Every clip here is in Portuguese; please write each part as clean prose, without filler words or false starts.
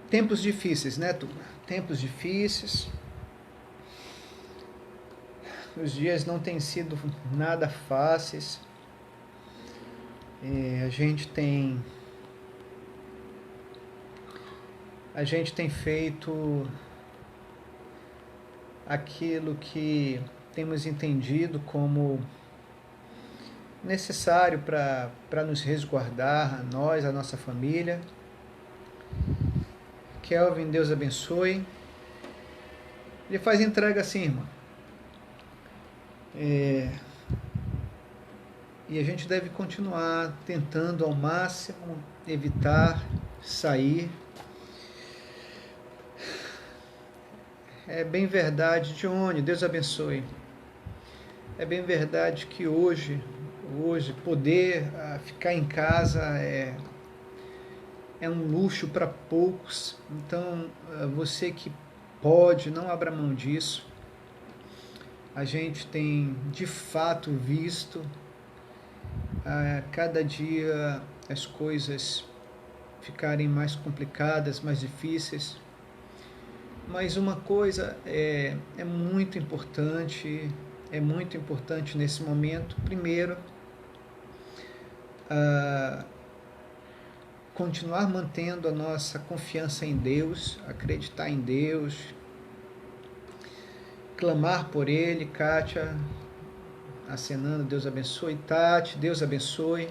Tempos difíceis, né, turma? Tempos difíceis. Os dias não têm sido nada fáceis. A gente tem feito aquilo que temos entendido como necessário para nos resguardar, a nós, a nossa família. Kelvin, Deus abençoe. Ele faz entrega assim, irmão. E a gente deve continuar tentando ao máximo evitar sair. É bem verdade, Johnny, Deus abençoe. É bem verdade que hoje poder ficar em casa é um luxo para poucos. Então, você que pode, não abra mão disso. A gente tem de fato visto cada dia as coisas ficarem mais complicadas, mais difíceis. Mas uma coisa é muito importante nesse momento. Primeiro, continuar mantendo a nossa confiança em Deus, acreditar em Deus, clamar por Ele. Kátia acenando, Deus abençoe. Tati, Deus abençoe.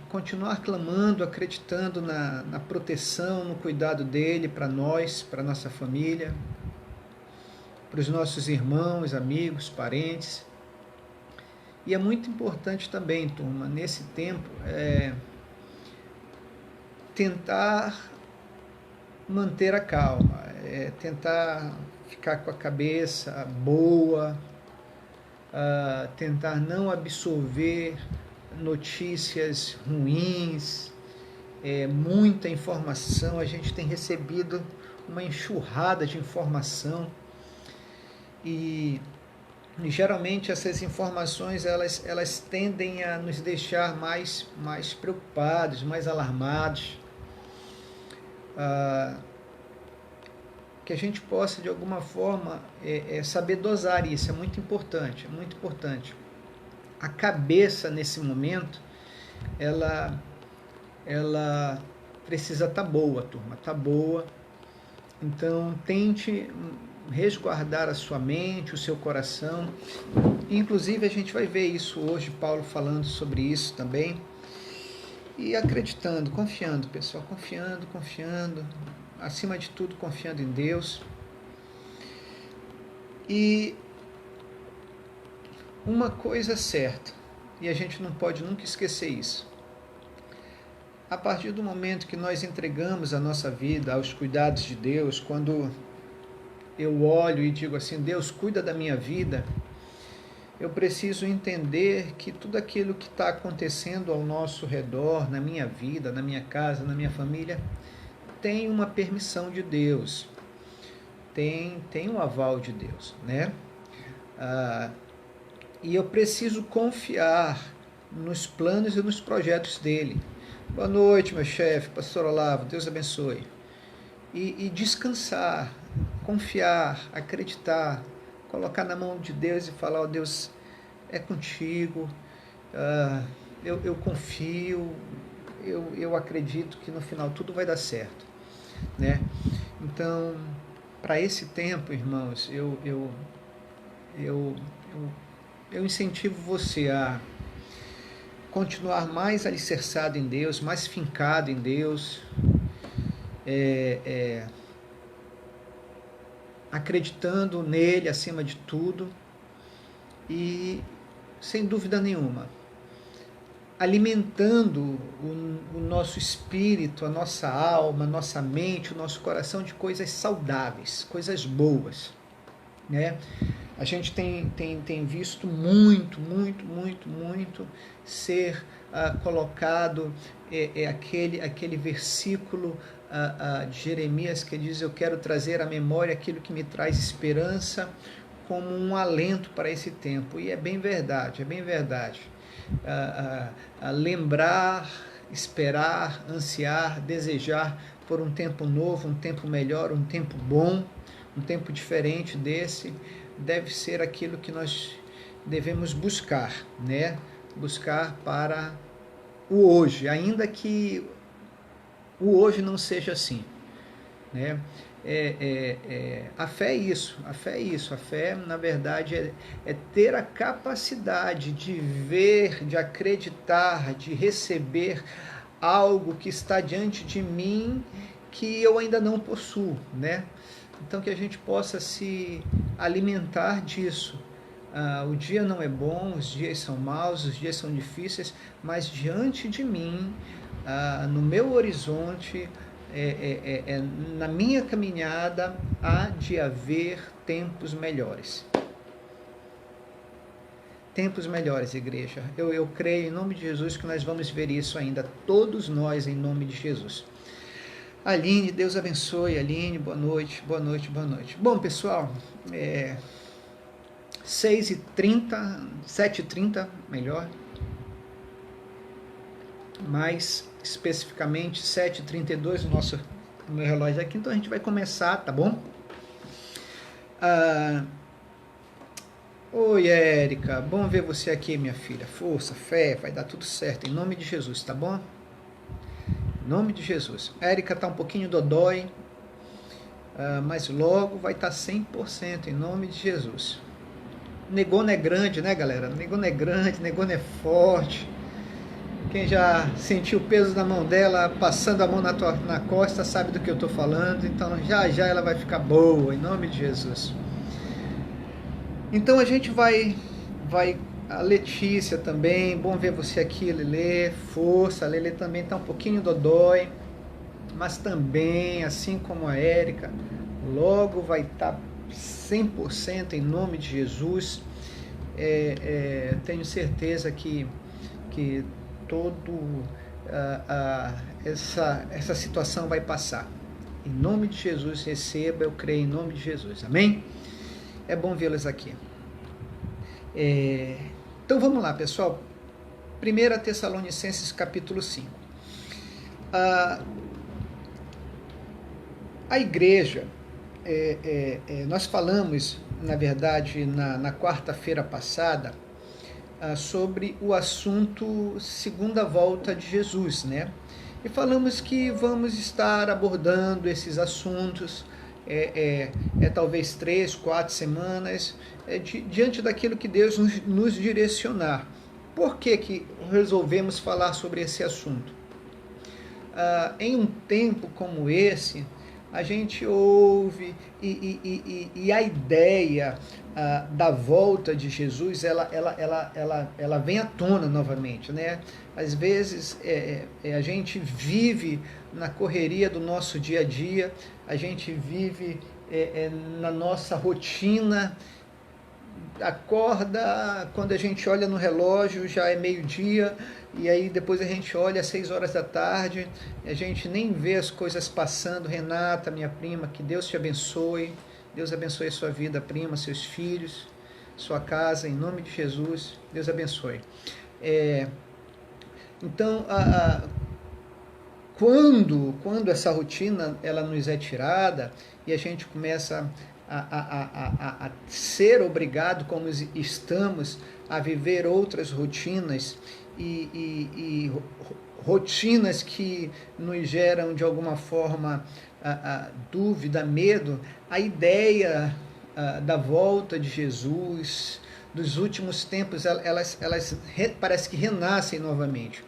Continuar clamando, acreditando na proteção, no cuidado dEle para nós, para nossa família, para os nossos irmãos, amigos, parentes. E é muito importante também, turma, nesse tempo, tentar manter a calma, tentar ficar com a cabeça boa, tentar não absorver notícias ruins, muita informação. A gente tem recebido uma enxurrada de informação e geralmente essas informações elas tendem a nos deixar mais preocupados, mais alarmados. Que a gente possa de alguma forma saber dosar isso, é muito importante, A cabeça nesse momento ela precisa estar boa, turma, tá boa. Então tente resguardar a sua mente, o seu coração. Inclusive a gente vai ver isso hoje, Paulo falando sobre isso também. E acreditando, confiando, pessoal, confiando, acima de tudo confiando em Deus. E uma coisa certa, e a gente não pode nunca esquecer isso: a partir do momento que nós entregamos a nossa vida aos cuidados de Deus, quando eu olho e digo assim, Deus, cuida da minha vida, eu preciso entender que tudo aquilo que está acontecendo ao nosso redor, na minha vida, na minha casa, na minha família, tem uma permissão de Deus, tem um aval de Deus, né? E eu preciso confiar nos planos e nos projetos dele. Boa noite, meu chefe, pastor Olavo, Deus abençoe. E descansar, confiar, acreditar, colocar na mão de Deus e falar, oh, Deus, é contigo, eu confio, eu acredito que no final tudo vai dar certo, né? Então, para esse tempo, irmãos, eu incentivo você a continuar mais alicerçado em Deus, mais fincado em Deus, acreditando nele acima de tudo e, sem dúvida nenhuma, alimentando o nosso espírito, a nossa alma, a nossa mente, o nosso coração de coisas saudáveis, coisas boas, né? A gente tem visto muito ser colocado aquele versículo de Jeremias que diz, eu quero trazer à memória aquilo que me traz esperança como um alento para esse tempo. E é bem verdade, lembrar esperar, ansiar, desejar por um tempo novo, um tempo melhor, um tempo bom, um tempo diferente desse, deve ser aquilo que nós devemos buscar, né? Buscar para o hoje, ainda que o hoje não seja assim, né? A fé é isso, a fé na verdade é ter a capacidade de ver, de acreditar, de receber algo que está diante de mim que eu ainda não possuo, né? Então que a gente possa se alimentar disso. O dia não é bom, os dias são maus, os dias são difíceis, mas diante de mim, no meu horizonte, na minha caminhada, há de haver tempos melhores. Tempos melhores, igreja. Eu creio em nome de Jesus que nós vamos ver isso ainda, todos nós, em nome de Jesus. Aline, Deus abençoe. Aline, boa noite, boa noite, boa noite. Bom, pessoal, 6h30, 7h30, melhor. Mais especificamente 7h32 o meu relógio aqui, então a gente vai começar, tá bom? Oi, Érica, bom ver você aqui, minha filha. Força, fé, vai dar tudo certo, em nome de Jesus, tá bom? Em nome de Jesus. A Érica tá um pouquinho dodói, mas logo vai estar 100%, em nome de Jesus. Negona é grande, né, galera? Negona é grande, Negona é forte. Quem já sentiu o peso da mão dela, passando a mão na costa, sabe do que eu estou falando. Então, já ela vai ficar boa, em nome de Jesus. Então, a gente vai a Letícia também, bom ver você aqui, Lelê, força. A Lelê também está um pouquinho dodói, mas também, assim como a Érica, logo vai estar 100% em nome de Jesus. Tenho certeza que essa situação vai passar. Em nome de Jesus, receba, eu creio em nome de Jesus, amém? É bom vê-los aqui. Então vamos lá, pessoal. 1 Tessalonicenses capítulo 5. A igreja, nós falamos, na verdade, na quarta-feira passada, sobre o assunto segunda volta de Jesus, né? E falamos que vamos estar abordando esses assuntos, talvez 3, 4 semanas, diante daquilo que Deus nos direcionar. Por que resolvemos falar sobre esse assunto? Em um tempo como esse, a gente ouve e a ideia da volta de Jesus, ela vem à tona novamente, né? Às vezes a gente vive na correria do nosso dia a dia, a gente vive na nossa rotina, acorda, quando a gente olha no relógio já é meio-dia, e aí depois a gente olha às 6 horas da tarde, a gente nem vê as coisas passando. Renata, minha prima, que Deus te abençoe, Deus abençoe a sua vida, prima, seus filhos, sua casa, em nome de Jesus, Deus abençoe. Então, quando essa rotina ela nos é tirada e a gente começa a ser obrigado, como estamos, a viver outras rotinas e rotinas que nos geram de alguma forma dúvida, medo, a ideia da volta de Jesus, dos últimos tempos, elas parece que renascem novamente.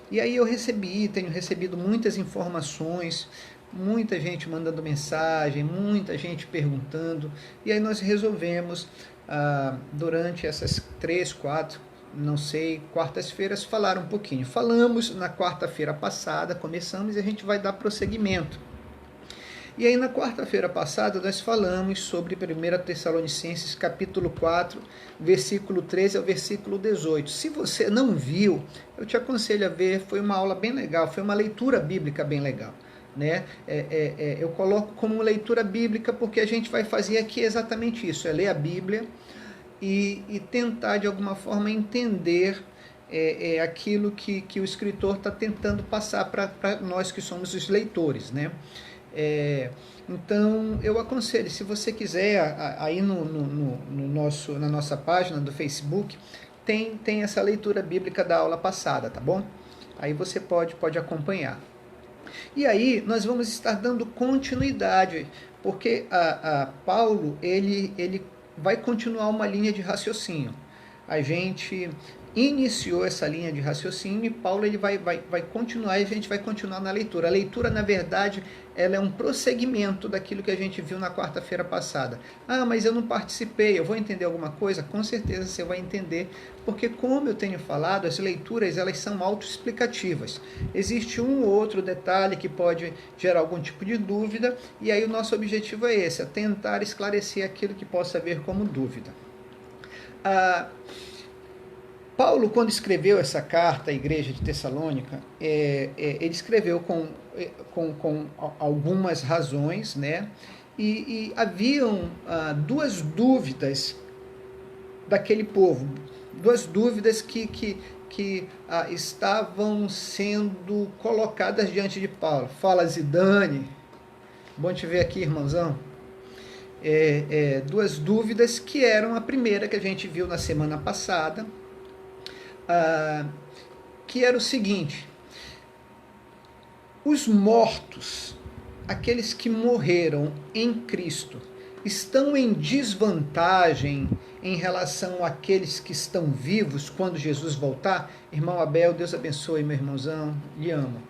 E aí eu tenho recebido muitas informações, muita gente mandando mensagem, muita gente perguntando, e aí nós resolvemos, durante essas 3, 4, não sei, quartas-feiras, falar um pouquinho. Falamos na quarta-feira passada, começamos, e a gente vai dar prosseguimento. E aí na quarta-feira passada nós falamos sobre 1 Tessalonicenses capítulo 4, versículo 13 ao versículo 18. Se você não viu, eu te aconselho a ver, foi uma aula bem legal, foi uma leitura bíblica bem legal, né? Eu coloco como leitura bíblica porque a gente vai fazer aqui exatamente isso, ler a Bíblia e tentar de alguma forma entender é aquilo que o escritor está tentando passar para nós que somos os leitores, né? Então, eu aconselho, se você quiser, aí na nossa página do Facebook, tem essa leitura bíblica da aula passada, tá bom? Aí você pode acompanhar. E aí, nós vamos estar dando continuidade, porque Paulo, ele vai continuar uma linha de raciocínio. A gente iniciou essa linha de raciocínio e Paulo ele vai continuar e a gente vai continuar na leitura. A leitura, na verdade, ela é um prosseguimento daquilo que a gente viu na quarta-feira passada. Ah, mas eu não participei, eu vou entender alguma coisa? Com certeza você vai entender, porque como eu tenho falado, as leituras elas são autoexplicativas. Existe um ou outro detalhe que pode gerar algum tipo de dúvida, e aí o nosso objetivo é esse, é tentar esclarecer aquilo que possa haver como dúvida. Paulo, quando escreveu essa carta à igreja de Tessalônica, ele escreveu com algumas razões, né? E haviam duas dúvidas daquele povo, duas dúvidas que estavam sendo colocadas diante de Paulo. Fala, Zidane, bom te ver aqui, irmãozão. Duas dúvidas que eram a primeira que a gente viu na semana passada, que era o seguinte: os mortos, aqueles que morreram em Cristo, estão em desvantagem em relação àqueles que estão vivos quando Jesus voltar? Irmão Abel, Deus abençoe, meu irmãozão, lhe amo.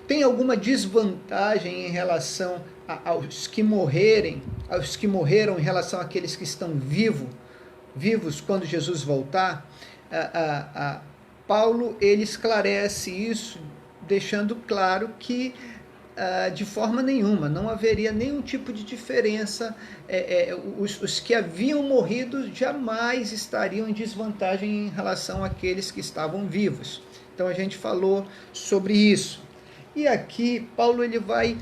Tem alguma desvantagem em relação aos que morreram em relação àqueles que estão vivos quando Jesus voltar? Paulo ele esclarece isso, deixando claro que de forma nenhuma não haveria nenhum tipo de diferença. Os que haviam morrido jamais estariam em desvantagem em relação àqueles que estavam vivos. Então a gente falou sobre isso. E aqui Paulo ele vai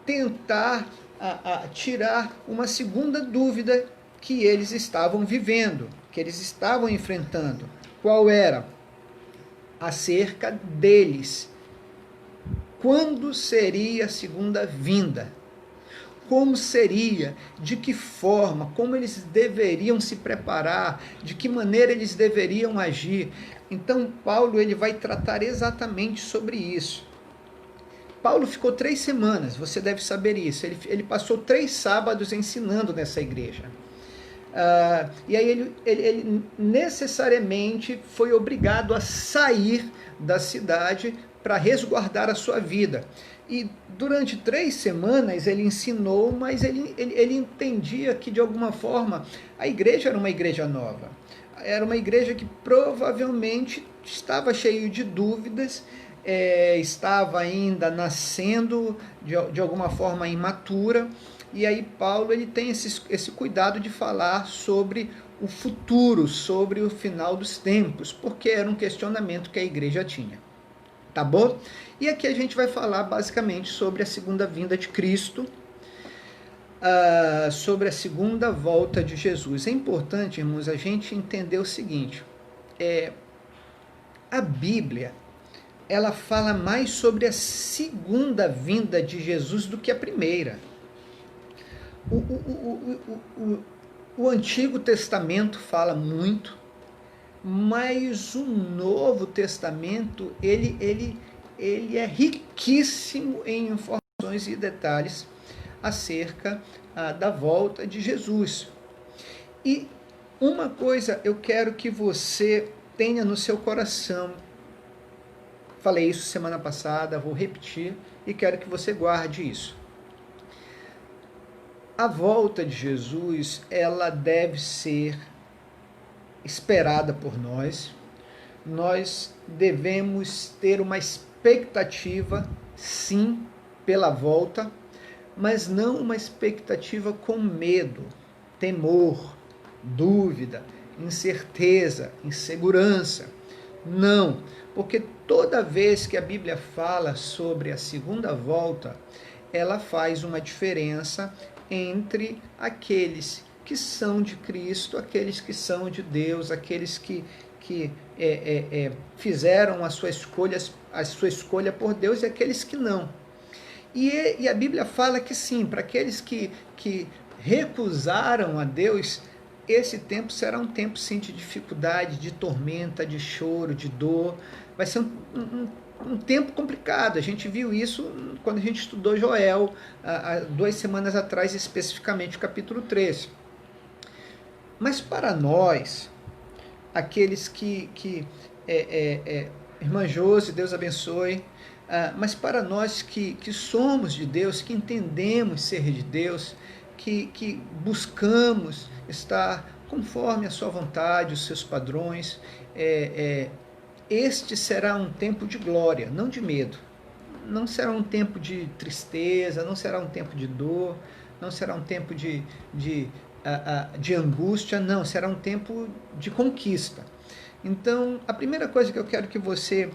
tentar tirar uma segunda dúvida que eles estavam vivendo, que eles estavam enfrentando. Qual era? Acerca deles. Quando seria a segunda vinda? Como seria? De que forma? Como eles deveriam se preparar? De que maneira eles deveriam agir? Então, Paulo ele vai tratar exatamente sobre isso. Paulo ficou 3 semanas, você deve saber isso. Ele passou 3 sábados ensinando nessa igreja. E aí ele necessariamente foi obrigado a sair da cidade para resguardar a sua vida. E durante 3 semanas ele ensinou, mas ele entendia que de alguma forma a igreja era uma igreja nova. Era uma igreja que provavelmente estava cheia de dúvidas, estava ainda nascendo de alguma forma imatura. E aí Paulo ele tem esse cuidado de falar sobre o futuro, sobre o final dos tempos, porque era um questionamento que a igreja tinha. Tá bom? E aqui a gente vai falar basicamente sobre a segunda vinda de Cristo, sobre a segunda volta de Jesus. É importante, irmãos, a gente entender o seguinte: a Bíblia ela fala mais sobre a segunda vinda de Jesus do que a primeira. O Antigo Testamento fala muito, mas o Novo Testamento ele é riquíssimo em informações e detalhes acerca da volta de Jesus. E uma coisa eu quero que você tenha no seu coração. Falei isso semana passada, vou repetir e quero que você guarde isso. A volta de Jesus, ela deve ser esperada por nós. Nós devemos ter uma expectativa, sim, pela volta, mas não uma expectativa com medo, temor, dúvida, incerteza, insegurança. Não, porque toda vez que a Bíblia fala sobre a segunda volta, ela faz uma diferença entre aqueles que são de Cristo, aqueles que são de Deus, aqueles que fizeram a sua escolha por Deus e aqueles que não. E a Bíblia fala que sim, para aqueles que recusaram a Deus, esse tempo será um tempo sim de dificuldade, de tormenta, de choro, de dor. Vai ser um tempo complicado. A gente viu isso quando a gente estudou Joel, há 2 semanas atrás, especificamente o capítulo 13. Mas para nós, aqueles irmã Josi, Deus abençoe, mas para nós que somos de Deus, que entendemos ser de Deus, que buscamos estar conforme a sua vontade, os seus padrões, este será um tempo de glória, não de medo. Não será um tempo de tristeza, não será um tempo de dor, não será um tempo de angústia, não, será um tempo de conquista. Então, a primeira coisa que eu quero que você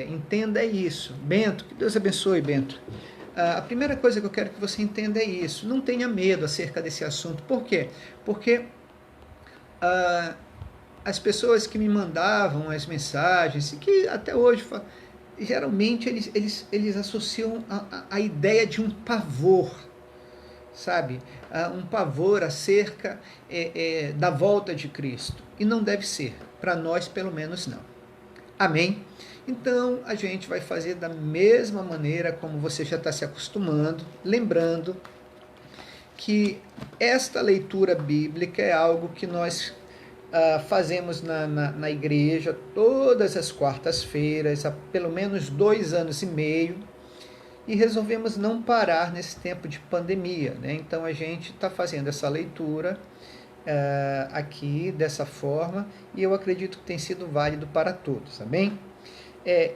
entenda é isso. Bento, que Deus abençoe, Bento. A primeira coisa que eu quero que você entenda é isso. Não tenha medo acerca desse assunto. Por quê? Porque as pessoas que me mandavam as mensagens, que até hoje, geralmente eles associam a ideia de um pavor, sabe? Um pavor acerca da volta de Cristo. E não deve ser. Para nós, pelo menos, não. Amém? Então, a gente vai fazer da mesma maneira como você já está se acostumando, lembrando que esta leitura bíblica é algo que nós fazemos na igreja todas as quartas-feiras, há pelo menos 2 anos e meio, e resolvemos não parar nesse tempo de pandemia, né? Então, a gente está fazendo essa leitura aqui dessa forma, e eu acredito que tem sido válido para todos, amém?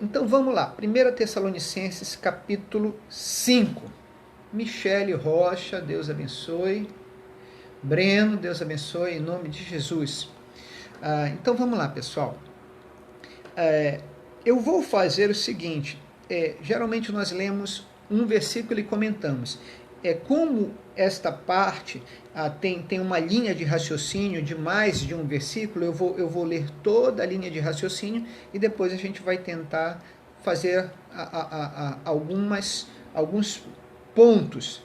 Então vamos lá, 1 Tessalonicenses capítulo 5, Michele Rocha, Deus abençoe, Breno, Deus abençoe, em nome de Jesus. Então vamos lá, pessoal, eu vou fazer o seguinte, geralmente nós lemos um versículo e comentamos, como esta parte tem uma linha de raciocínio de mais de um versículo, eu vou ler toda a linha de raciocínio e depois a gente vai tentar fazer alguns pontos,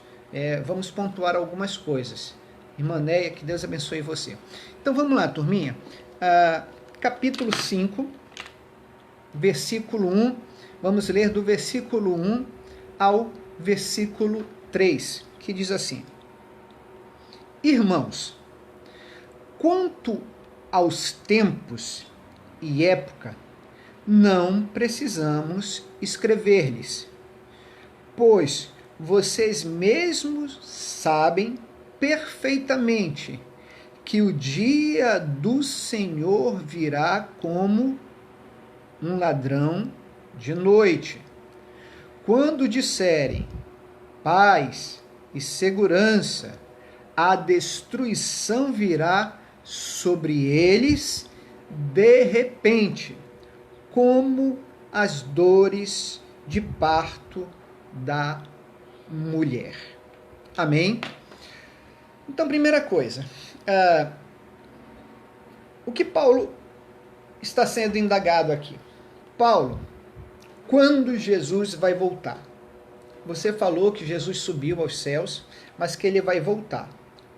vamos pontuar algumas coisas. Irmã Neia, que Deus abençoe você. Então vamos lá, turminha. Capítulo 5, versículo 1, vamos ler do versículo 1 ao versículo 3, que diz assim: Irmãos, quanto aos tempos e época, não precisamos escrever-lhes, pois vocês mesmos sabem perfeitamente que o dia do Senhor virá como um ladrão de noite. Quando disserem paz e segurança, a destruição virá sobre eles de repente, como as dores de parto da mulher. Amém? Então, primeira coisa, o que Paulo está sendo indagado aqui? Paulo, quando Jesus vai voltar? Você falou que Jesus subiu aos céus, mas que ele vai voltar.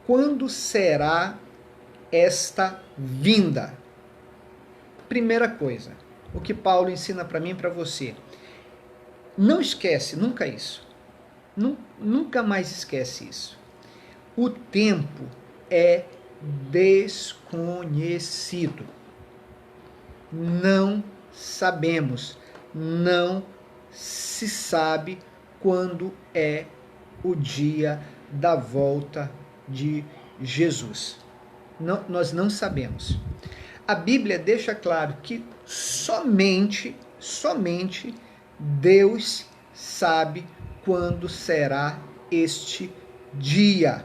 Quando será esta vinda? Primeira coisa, o que Paulo ensina para mim e para você. Não esquece nunca isso. Nunca mais esquece isso. O tempo é desconhecido. Não sabemos, não se sabe quando é o dia da volta de Jesus. Nós não sabemos. A Bíblia deixa claro que somente Deus sabe quando será este dia.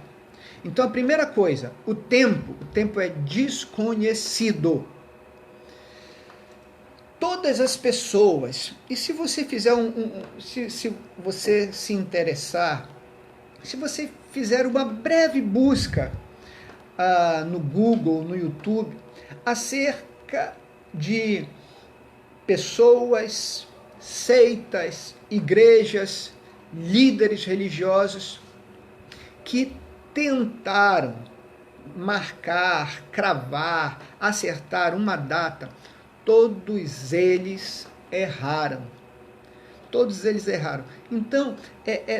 Então, a primeira coisa, o tempo é desconhecido. Todas as pessoas, e se você fizer se você se interessar, se você fizer uma breve busca no Google, no YouTube, acerca de pessoas, seitas, igrejas, líderes religiosos que tentaram marcar, cravar, acertar uma data. Todos eles erraram. Todos eles erraram. Então,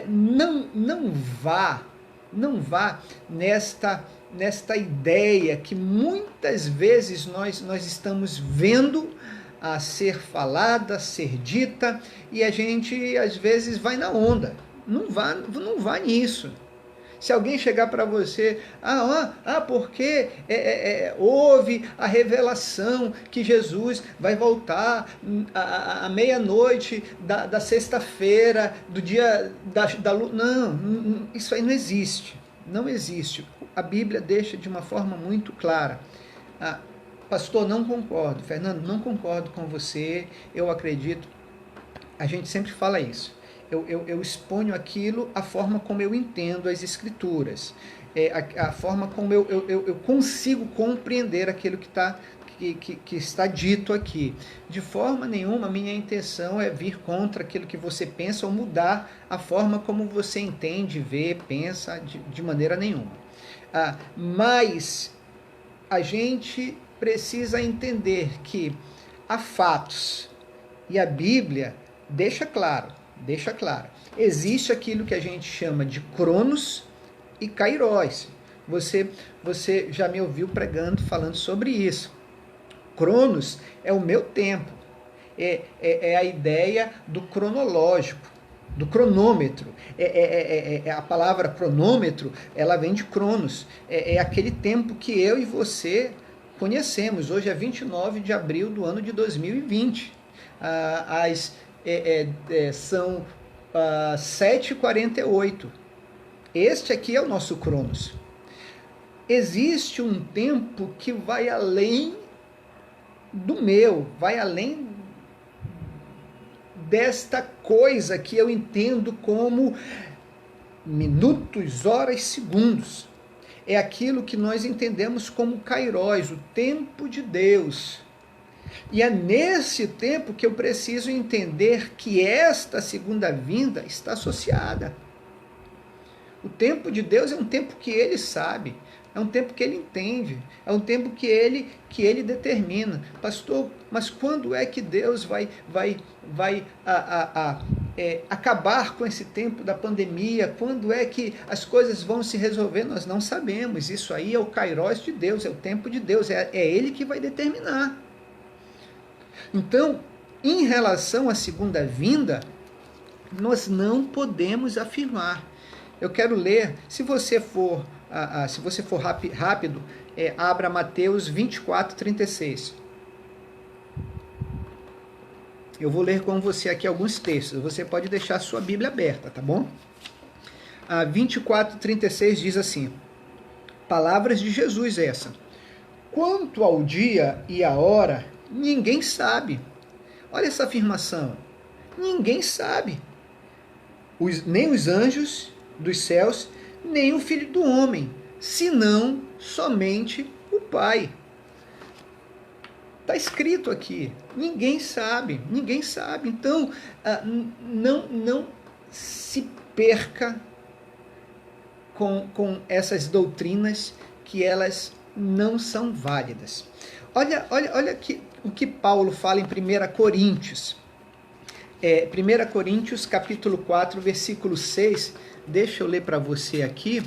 não vá nesta ideia que muitas vezes nós estamos vendo a ser falada, a ser dita, e a gente às vezes vai na onda. Não vá nisso. Se alguém chegar para você, porque houve a revelação que Jesus vai voltar à meia-noite da sexta-feira, do dia da lua. Não, isso aí não existe. Não existe. A Bíblia deixa de uma forma muito clara. Pastor, não concordo. Fernando, não concordo com você. Eu acredito. A gente sempre fala isso. Eu exponho aquilo, a forma como eu entendo as Escrituras, a forma como eu consigo compreender aquilo que está dito aqui. De forma nenhuma, minha intenção é vir contra aquilo que você pensa ou mudar a forma como você entende, vê, pensa, de maneira nenhuma. Mas a gente precisa entender que há fatos, e a Bíblia deixa claro, existe aquilo que a gente chama de Cronos e Kairos. Você já me ouviu pregando, falando sobre isso. Cronos é o meu tempo, é a ideia do cronológico, do cronômetro. A palavra cronômetro, ela vem de Cronos, é aquele tempo que eu e você conhecemos. Hoje é 29 de abril do ano de 2020. São 7h48. Este aqui é o nosso Cronos. Existe um tempo que vai além do meu, vai além desta coisa que eu entendo como minutos, horas, segundos. É aquilo que nós entendemos como Kairos, o tempo de Deus. E é nesse tempo que eu preciso entender que esta segunda vinda está associada. O tempo de Deus é um tempo que Ele sabe, é um tempo que Ele entende, é um tempo que Ele determina. Pastor, mas quando é que Deus vai acabar com esse tempo da pandemia? Quando é que as coisas vão se resolver? Nós não sabemos. Isso aí é o Kairos de Deus, é o tempo de Deus, é Ele que vai determinar. Então, em relação à segunda vinda, nós não podemos afirmar. Eu quero ler, se você for rápido, abra Mateus 24:36. Eu vou ler com você aqui alguns textos. Você pode deixar a sua Bíblia aberta, tá bom? 24:36 diz assim: palavras de Jesus essa. Quanto ao dia e a hora, ninguém sabe. Olha essa afirmação. Ninguém sabe. Nem os anjos dos céus, nem o Filho do Homem, senão somente o Pai. Está escrito aqui. Ninguém sabe. Então, não se perca com essas doutrinas que elas não são válidas. Olha o que Paulo fala em 1 Coríntios. 1 Coríntios, capítulo 4, versículo 6. Deixa eu ler para você aqui.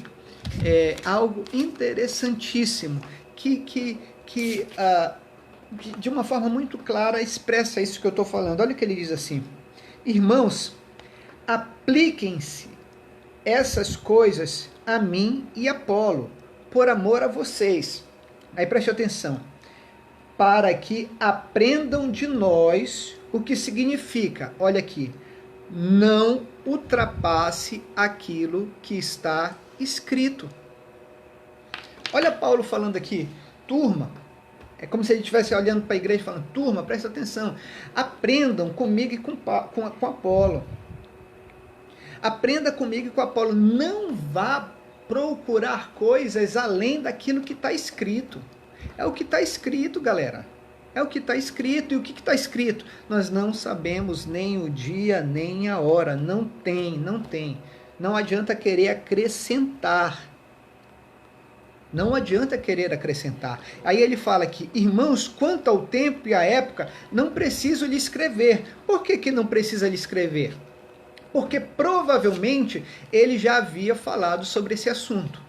Algo interessantíssimo que de uma forma muito clara expressa isso que eu estou falando. Olha o que ele diz assim: irmãos, apliquem-se essas coisas a mim e Apolo, por amor a vocês. Aí preste atenção. Para que aprendam de nós o que significa, olha aqui, não ultrapasse aquilo que está escrito. Olha Paulo falando aqui, turma, é como se ele estivesse olhando para a igreja e falando, turma, presta atenção, aprendam comigo e com Apolo. Aprenda comigo e com Apolo, não vá procurar coisas além daquilo que está escrito. É o que está escrito, galera. É o que está escrito. E o que está escrito? Nós não sabemos nem o dia, nem a hora. Não tem. Não adianta querer acrescentar. Não adianta querer acrescentar. Aí ele fala aqui, irmãos, quanto ao tempo e à época, não preciso lhe escrever. Por que não precisa lhe escrever? Porque provavelmente ele já havia falado sobre esse assunto.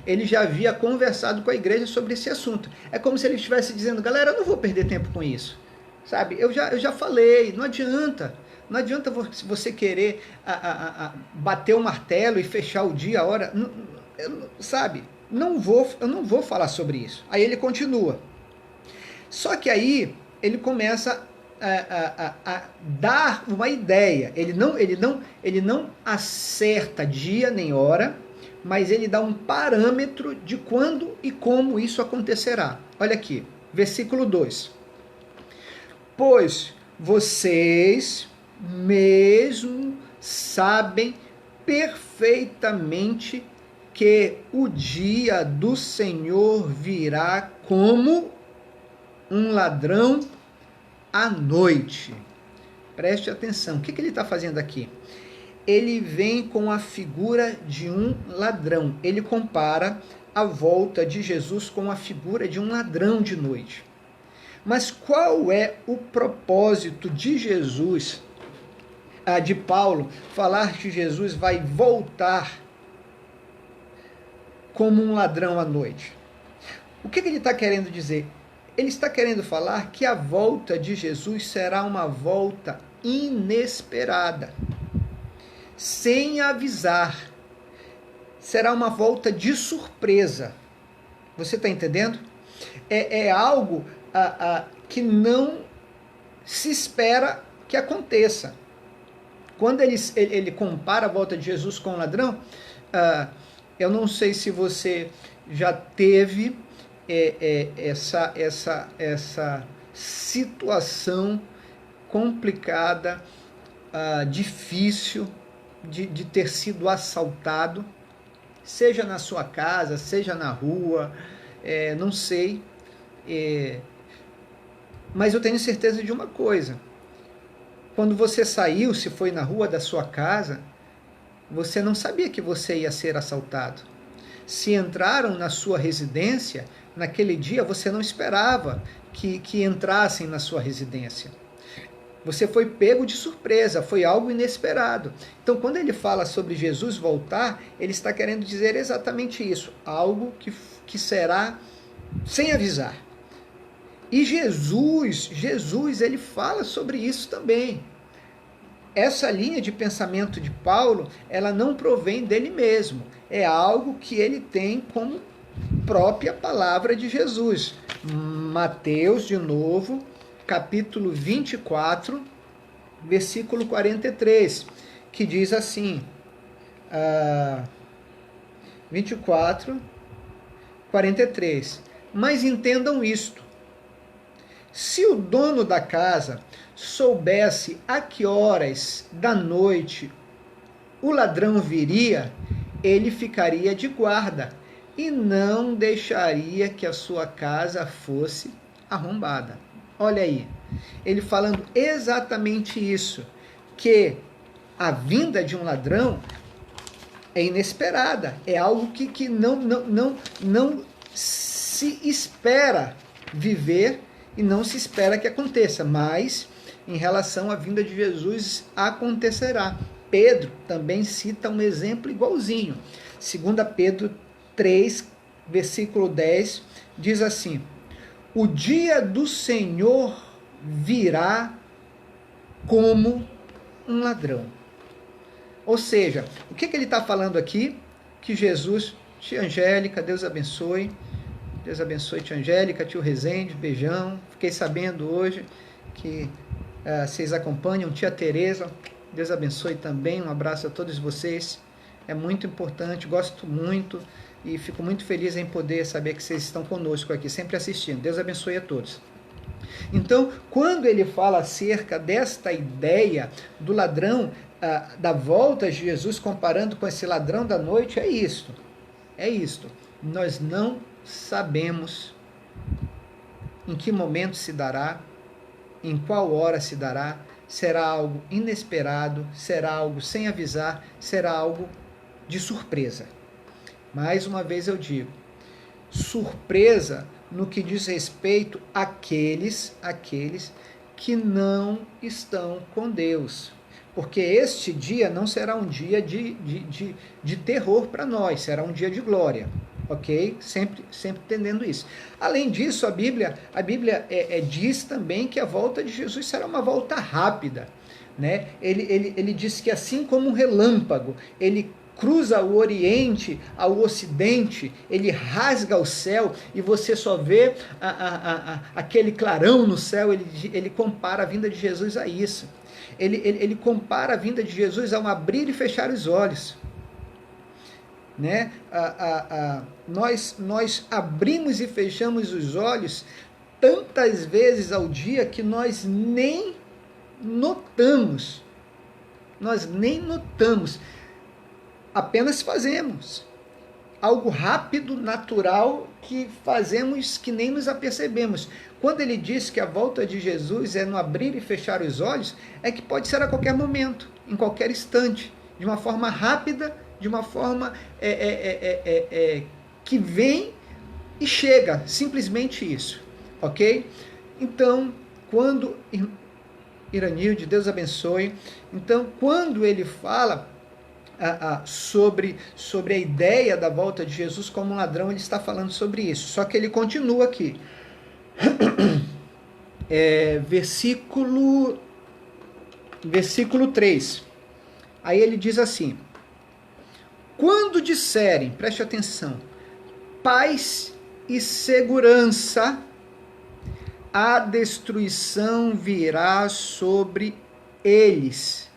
Ele já havia conversado com a igreja sobre esse assunto. É como se ele estivesse dizendo, galera, eu não vou perder tempo com isso. Sabe, eu já falei, não adianta. Não adianta você querer bater o martelo e fechar o dia, a hora. Sabe, eu não vou falar sobre isso. Aí ele continua. Só que aí ele começa a dar uma ideia. Ele não acerta dia nem hora, mas ele dá um parâmetro de quando e como isso acontecerá. Olha aqui, versículo 2. Pois vocês mesmo sabem perfeitamente que o dia do Senhor virá como um ladrão à noite. Preste atenção, o que ele está fazendo aqui? Ele vem com a figura de um ladrão. Ele compara a volta de Jesus com a figura de um ladrão de noite. Mas qual é o propósito de Jesus, de Paulo, falar que Jesus vai voltar como um ladrão à noite? O que ele está querendo dizer? Ele está querendo falar que a volta de Jesus será uma volta inesperada, sem avisar. Será uma volta de surpresa. Você está entendendo? É algo que não se espera que aconteça. Quando ele compara a volta de Jesus com o ladrão, eu não sei se você já teve essa situação complicada, difícil, de ter sido assaltado, seja na sua casa, seja na rua, não sei, mas eu tenho certeza de uma coisa: quando você saiu, se foi na rua da sua casa, você não sabia que você ia ser assaltado. Se entraram na sua residência, naquele dia você não esperava que entrassem na sua residência. Você foi pego de surpresa, foi algo inesperado. Então, quando ele fala sobre Jesus voltar, ele está querendo dizer exatamente isso, algo que será sem avisar. E Jesus, ele fala sobre isso também. Essa linha de pensamento de Paulo, ela não provém dele mesmo, é algo que ele tem como própria palavra de Jesus. Mateus, de novo, capítulo 24, versículo 43, que diz assim, 24, 43, mas entendam isto, se o dono da casa soubesse a que horas da noite o ladrão viria, ele ficaria de guarda e não deixaria que a sua casa fosse arrombada. Olha aí, ele falando exatamente isso, que a vinda de um ladrão é inesperada, é algo que não se espera viver e não se espera que aconteça, mas em relação à vinda de Jesus acontecerá. Pedro também cita um exemplo igualzinho. 2 Pedro 3, versículo 10, diz assim: o dia do Senhor virá como um ladrão. Ou seja, o que ele está falando aqui? Que Jesus, tia Angélica, Deus abençoe. Deus abençoe, tia Angélica, tio Rezende, beijão. Fiquei sabendo hoje que vocês acompanham, tia Tereza, Deus abençoe também. Um abraço a todos vocês. É muito importante, gosto muito e fico muito feliz em poder saber que vocês estão conosco aqui, sempre assistindo. Deus abençoe a todos. Então, quando ele fala acerca desta ideia do ladrão, da volta de Jesus, comparando com esse ladrão da noite, é isto. Nós não sabemos em que momento se dará, em qual hora se dará, será algo inesperado, será algo sem avisar, será algo de surpresa. Mais uma vez eu digo, surpresa no que diz respeito àqueles que não estão com Deus. Porque este dia não será um dia de terror para nós, será um dia de glória, ok? Sempre entendendo isso. Além disso, a Bíblia diz também que a volta de Jesus será uma volta rápida, né? Ele diz que assim como um relâmpago, ele cruza o Oriente ao Ocidente, ele rasga o céu e você só vê aquele clarão no céu. Ele compara a vinda de Jesus a isso. Ele compara a vinda de Jesus a um abrir e fechar os olhos. Né? Nós abrimos e fechamos os olhos tantas vezes ao dia que nós nem notamos. Apenas fazemos algo rápido, natural, que fazemos que nem nos apercebemos. Quando ele diz que a volta de Jesus é no abrir e fechar os olhos, é que pode ser a qualquer momento, em qualquer instante, de uma forma rápida, de uma forma que vem e chega, simplesmente isso, ok? Então, quando Iranilde, Deus abençoe. Então, quando ele fala sobre a ideia da volta de Jesus como um ladrão, ele está falando sobre isso. Só que ele continua aqui. Versículo 3. Aí ele diz assim: quando disserem, preste atenção, paz e segurança, a destruição virá sobre eles,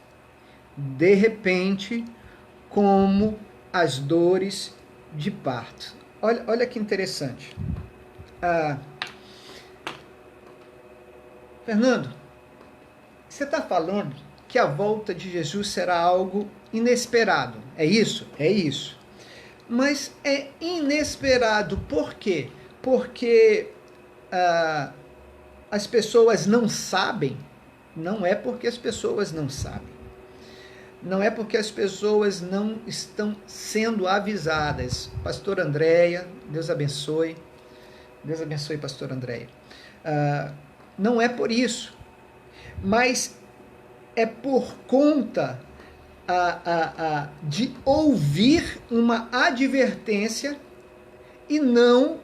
de repente, como as dores de parto. Olha que interessante. Fernando, você está falando que a volta de Jesus será algo inesperado. É isso? É isso. Mas é inesperado por quê? Porque as pessoas não sabem. Não é porque as pessoas não sabem. Não é porque as pessoas não estão sendo avisadas. Pastor Andréia, Deus abençoe. Deus abençoe, pastor Andréia. Não é por isso. Mas é por conta de ouvir uma advertência e não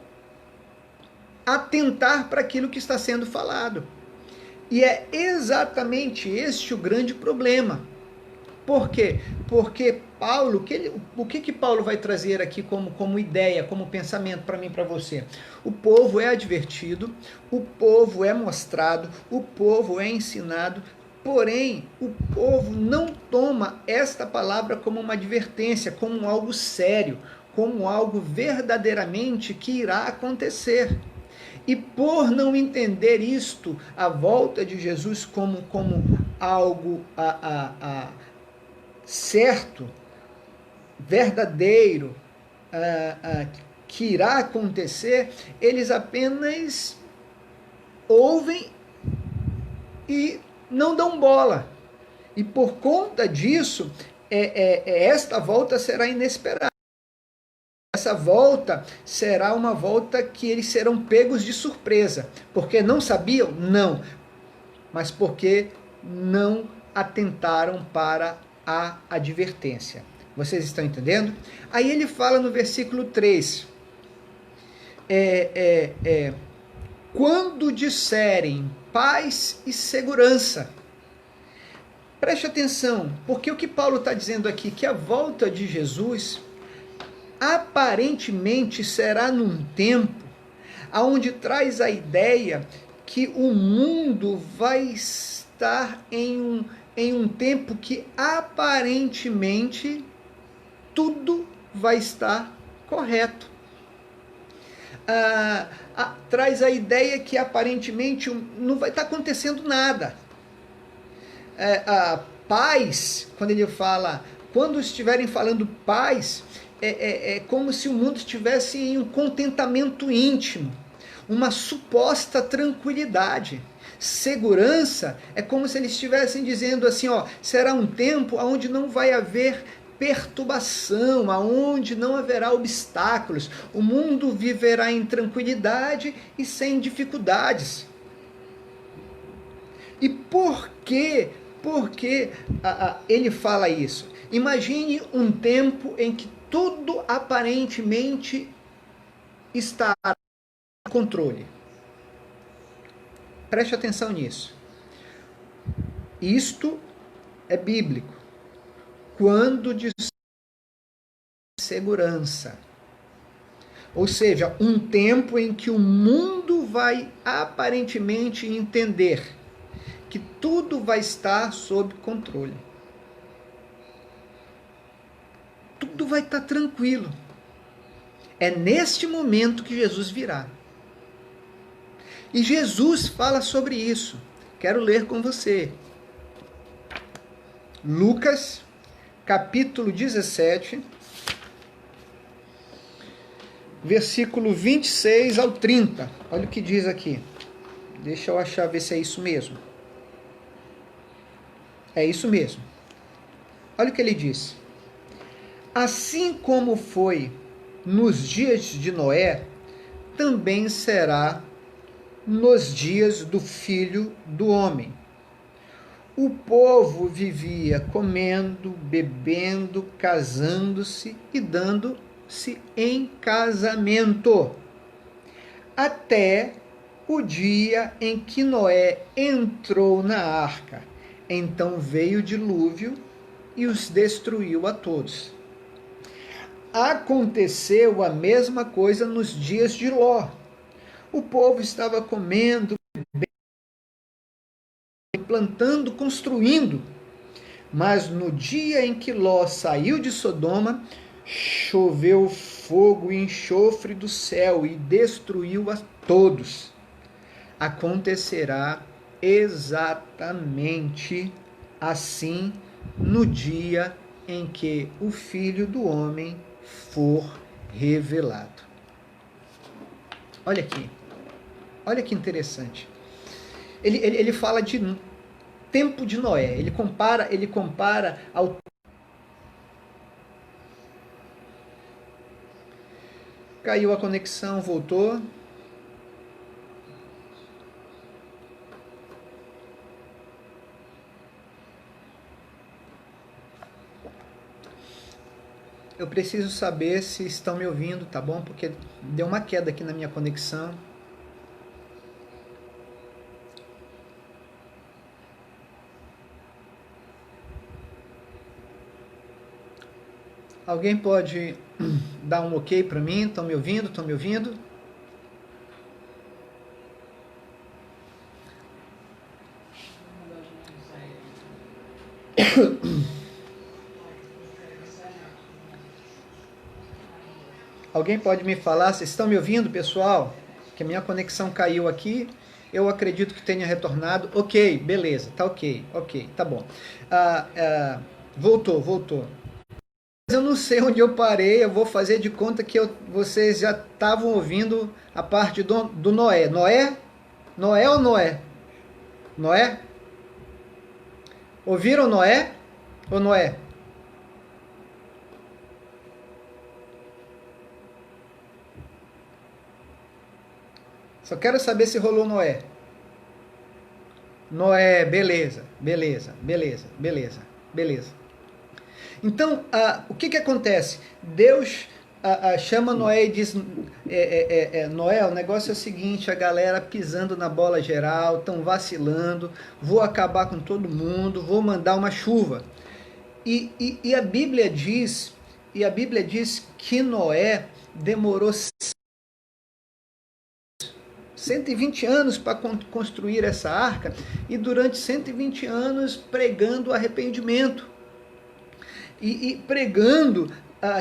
atentar para aquilo que está sendo falado. E é exatamente este o grande problema. Por quê? Porque Paulo, o que Paulo vai trazer aqui como ideia, como pensamento para mim e para você? O povo é advertido, o povo é mostrado, o povo é ensinado, porém o povo não toma esta palavra como uma advertência, como algo sério, como algo verdadeiramente que irá acontecer. E por não entender isto, a volta de Jesus como algo certo, verdadeiro, que irá acontecer, eles apenas ouvem e não dão bola. E por conta disso, esta volta será inesperada. Essa volta será uma volta que eles serão pegos de surpresa. Porque não sabiam? Não. Mas porque não atentaram para a advertência. Vocês estão entendendo? Aí ele fala no versículo 3. Quando disserem paz e segurança. Preste atenção, porque o que Paulo está dizendo aqui, que a volta de Jesus aparentemente será num tempo onde traz a ideia que o mundo vai estar em um tempo que aparentemente tudo vai estar correto. Traz a ideia que aparentemente não vai estar acontecendo nada. Paz, quando ele fala, quando estiverem falando paz, é como se o mundo estivesse em um contentamento íntimo. uma suposta tranquilidade. Segurança é como se eles estivessem dizendo assim, ó, será um tempo onde não vai haver perturbação, aonde não haverá obstáculos. O mundo viverá em tranquilidade e sem dificuldades. E por que ele fala isso? Imagine um tempo em que tudo aparentemente está em controle. Preste atenção nisso. Isto é bíblico. Quando diz segurança. Ou seja, um tempo em que o mundo vai aparentemente entender que tudo vai estar sob controle. Tudo vai estar tranquilo. É neste momento que Jesus virá. E Jesus fala sobre isso. Quero ler com você. Lucas, capítulo 17, versículo 26 ao 30. Olha o que diz aqui. Deixa eu achar, ver se é isso mesmo. É isso mesmo. Olha o que ele diz. Assim como foi nos dias de Noé, também será nos dias do Filho do Homem. O povo vivia comendo, bebendo, casando-se e dando-se em casamento, até o dia em que Noé entrou na arca. Então veio o dilúvio e os destruiu a todos. Aconteceu a mesma coisa nos dias de Ló. O povo estava comendo, bebendo, plantando, construindo. Mas no dia em que Ló saiu de Sodoma, choveu fogo e enxofre do céu e destruiu a todos. Acontecerá exatamente assim no dia em que o Filho do Homem for revelado. Olha aqui, olha que interessante. Ele fala de tempo de Noé, ele compara ao... Caiu a conexão, voltou. Eu preciso saber se estão me ouvindo, tá bom? Porque deu uma queda aqui na minha conexão. Alguém pode dar um ok para mim? Estão me ouvindo? Estão me ouvindo? Alguém pode me falar? Vocês estão me ouvindo, pessoal? Que a minha conexão caiu aqui. Eu acredito que tenha retornado. Ok, beleza, tá ok, tá bom. Voltou. Eu não sei onde eu parei, eu vou fazer de conta que vocês já estavam ouvindo a parte do Noé. Noé ou Noé? Noé? Ouviram Noé ou Noé? Só quero saber se rolou Noé. Noé, beleza. Então, o que acontece? Deus chama Noé e diz, Noé, o negócio é o seguinte, a galera pisando na bola geral, estão vacilando, vou acabar com todo mundo, vou mandar uma chuva. E a Bíblia diz que Noé demorou 120 anos para construir essa arca, e durante 120 anos pregando arrependimento e pregando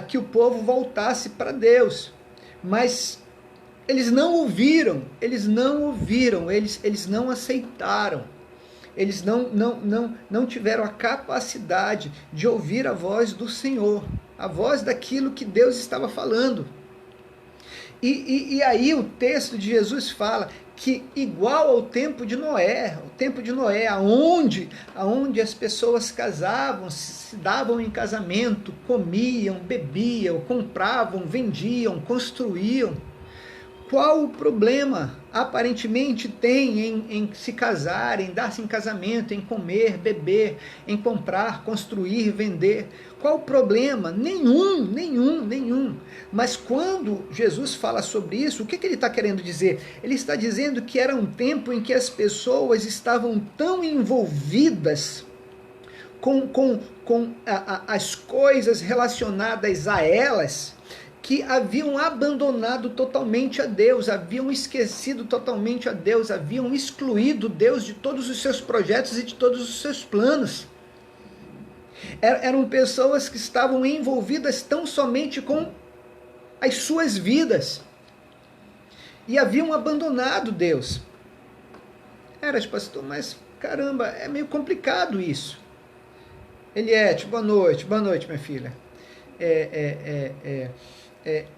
que o povo voltasse para Deus. Mas eles não ouviram, eles não aceitaram, eles não tiveram a capacidade de ouvir a voz do Senhor, a voz daquilo que Deus estava falando. E aí o texto de Jesus fala que igual ao tempo de Noé, aonde as pessoas casavam, se davam em casamento, comiam, bebiam, compravam, vendiam, construíam. Qual o problema aparentemente tem em se casar, em dar-se em casamento, em comer, beber, em comprar, construir, vender? Qual o problema? Nenhum. Mas quando Jesus fala sobre isso, o que ele está querendo dizer? Ele está dizendo que era um tempo em que as pessoas estavam tão envolvidas com as coisas relacionadas a elas, que haviam abandonado totalmente a Deus, haviam esquecido totalmente a Deus, haviam excluído Deus de todos os seus projetos e de todos os seus planos. Eram pessoas que estavam envolvidas tão somente com as suas vidas e haviam abandonado Deus. Pastor, mas caramba, é meio complicado isso. Eliette, boa noite, minha filha.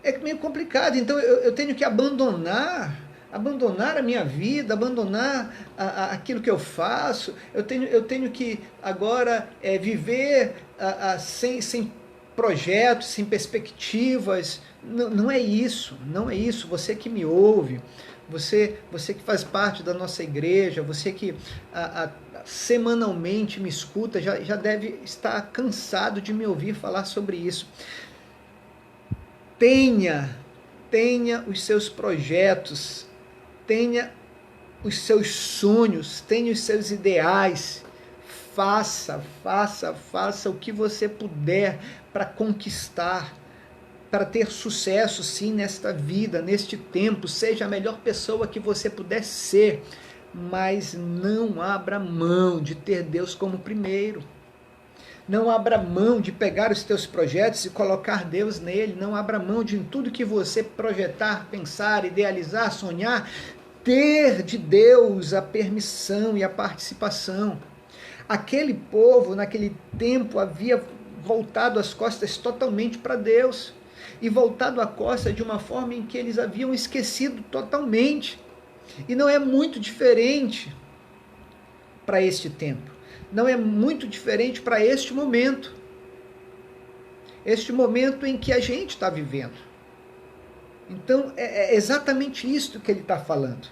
É meio complicado, então eu tenho que abandonar a minha vida, abandonar aquilo que eu faço, eu tenho que agora viver sem projetos, sem perspectivas. Não é isso, você que me ouve, você que faz parte da nossa igreja, você que semanalmente me escuta, já deve estar cansado de me ouvir falar sobre isso. Tenha os seus projetos, tenha os seus sonhos, tenha os seus ideais, faça o que você puder para conquistar, para ter sucesso sim nesta vida, neste tempo, seja a melhor pessoa que você puder ser, mas não abra mão de ter Deus como primeiro. Não abra mão de pegar os teus projetos e colocar Deus nele. Não abra mão de em tudo que você projetar, pensar, idealizar, sonhar, ter de Deus a permissão e a participação. Aquele povo, naquele tempo, havia voltado as costas totalmente para Deus. E voltado a costa de uma forma em que eles haviam esquecido totalmente. E não é muito diferente para este tempo. Não é muito diferente para este momento em que a gente está vivendo. Então, é exatamente isso que ele está falando.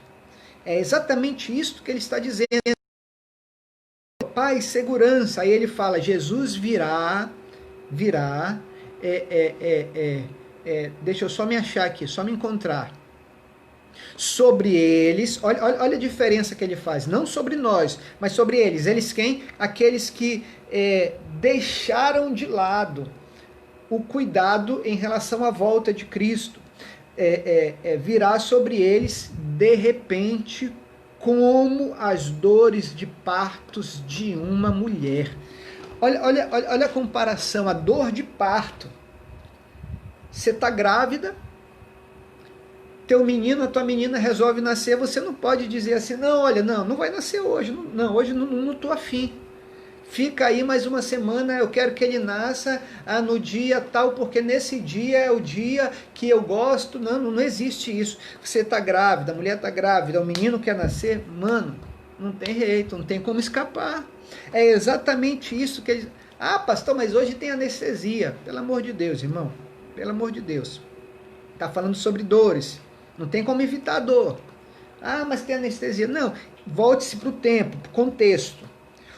É exatamente isso que ele está dizendo. Paz, segurança. Aí ele fala, Jesus virá. Deixa eu só me achar aqui, só me encontrar. Sobre eles, olha a diferença que ele faz, não sobre nós, mas sobre eles. Eles quem? Aqueles que deixaram de lado o cuidado em relação à volta de Cristo. Virá sobre eles, de repente, como as dores de partos de uma mulher. Olha a comparação, a dor de parto. Você está grávida, teu menino, a tua menina resolve nascer, você não pode dizer assim, não vai nascer hoje, hoje não estou afim. Fica aí mais uma semana, eu quero que ele nasça no dia tal, porque nesse dia é o dia que eu gosto. Não existe isso. Você está grávida, a mulher está grávida, o menino quer nascer, não tem jeito, não tem como escapar. É exatamente isso que eles... pastor, mas hoje tem anestesia. Pelo amor de Deus, irmão, pelo amor de Deus. Está falando sobre dores. Não tem como evitar a dor. Mas tem anestesia. Não, volte-se para o tempo, para o contexto.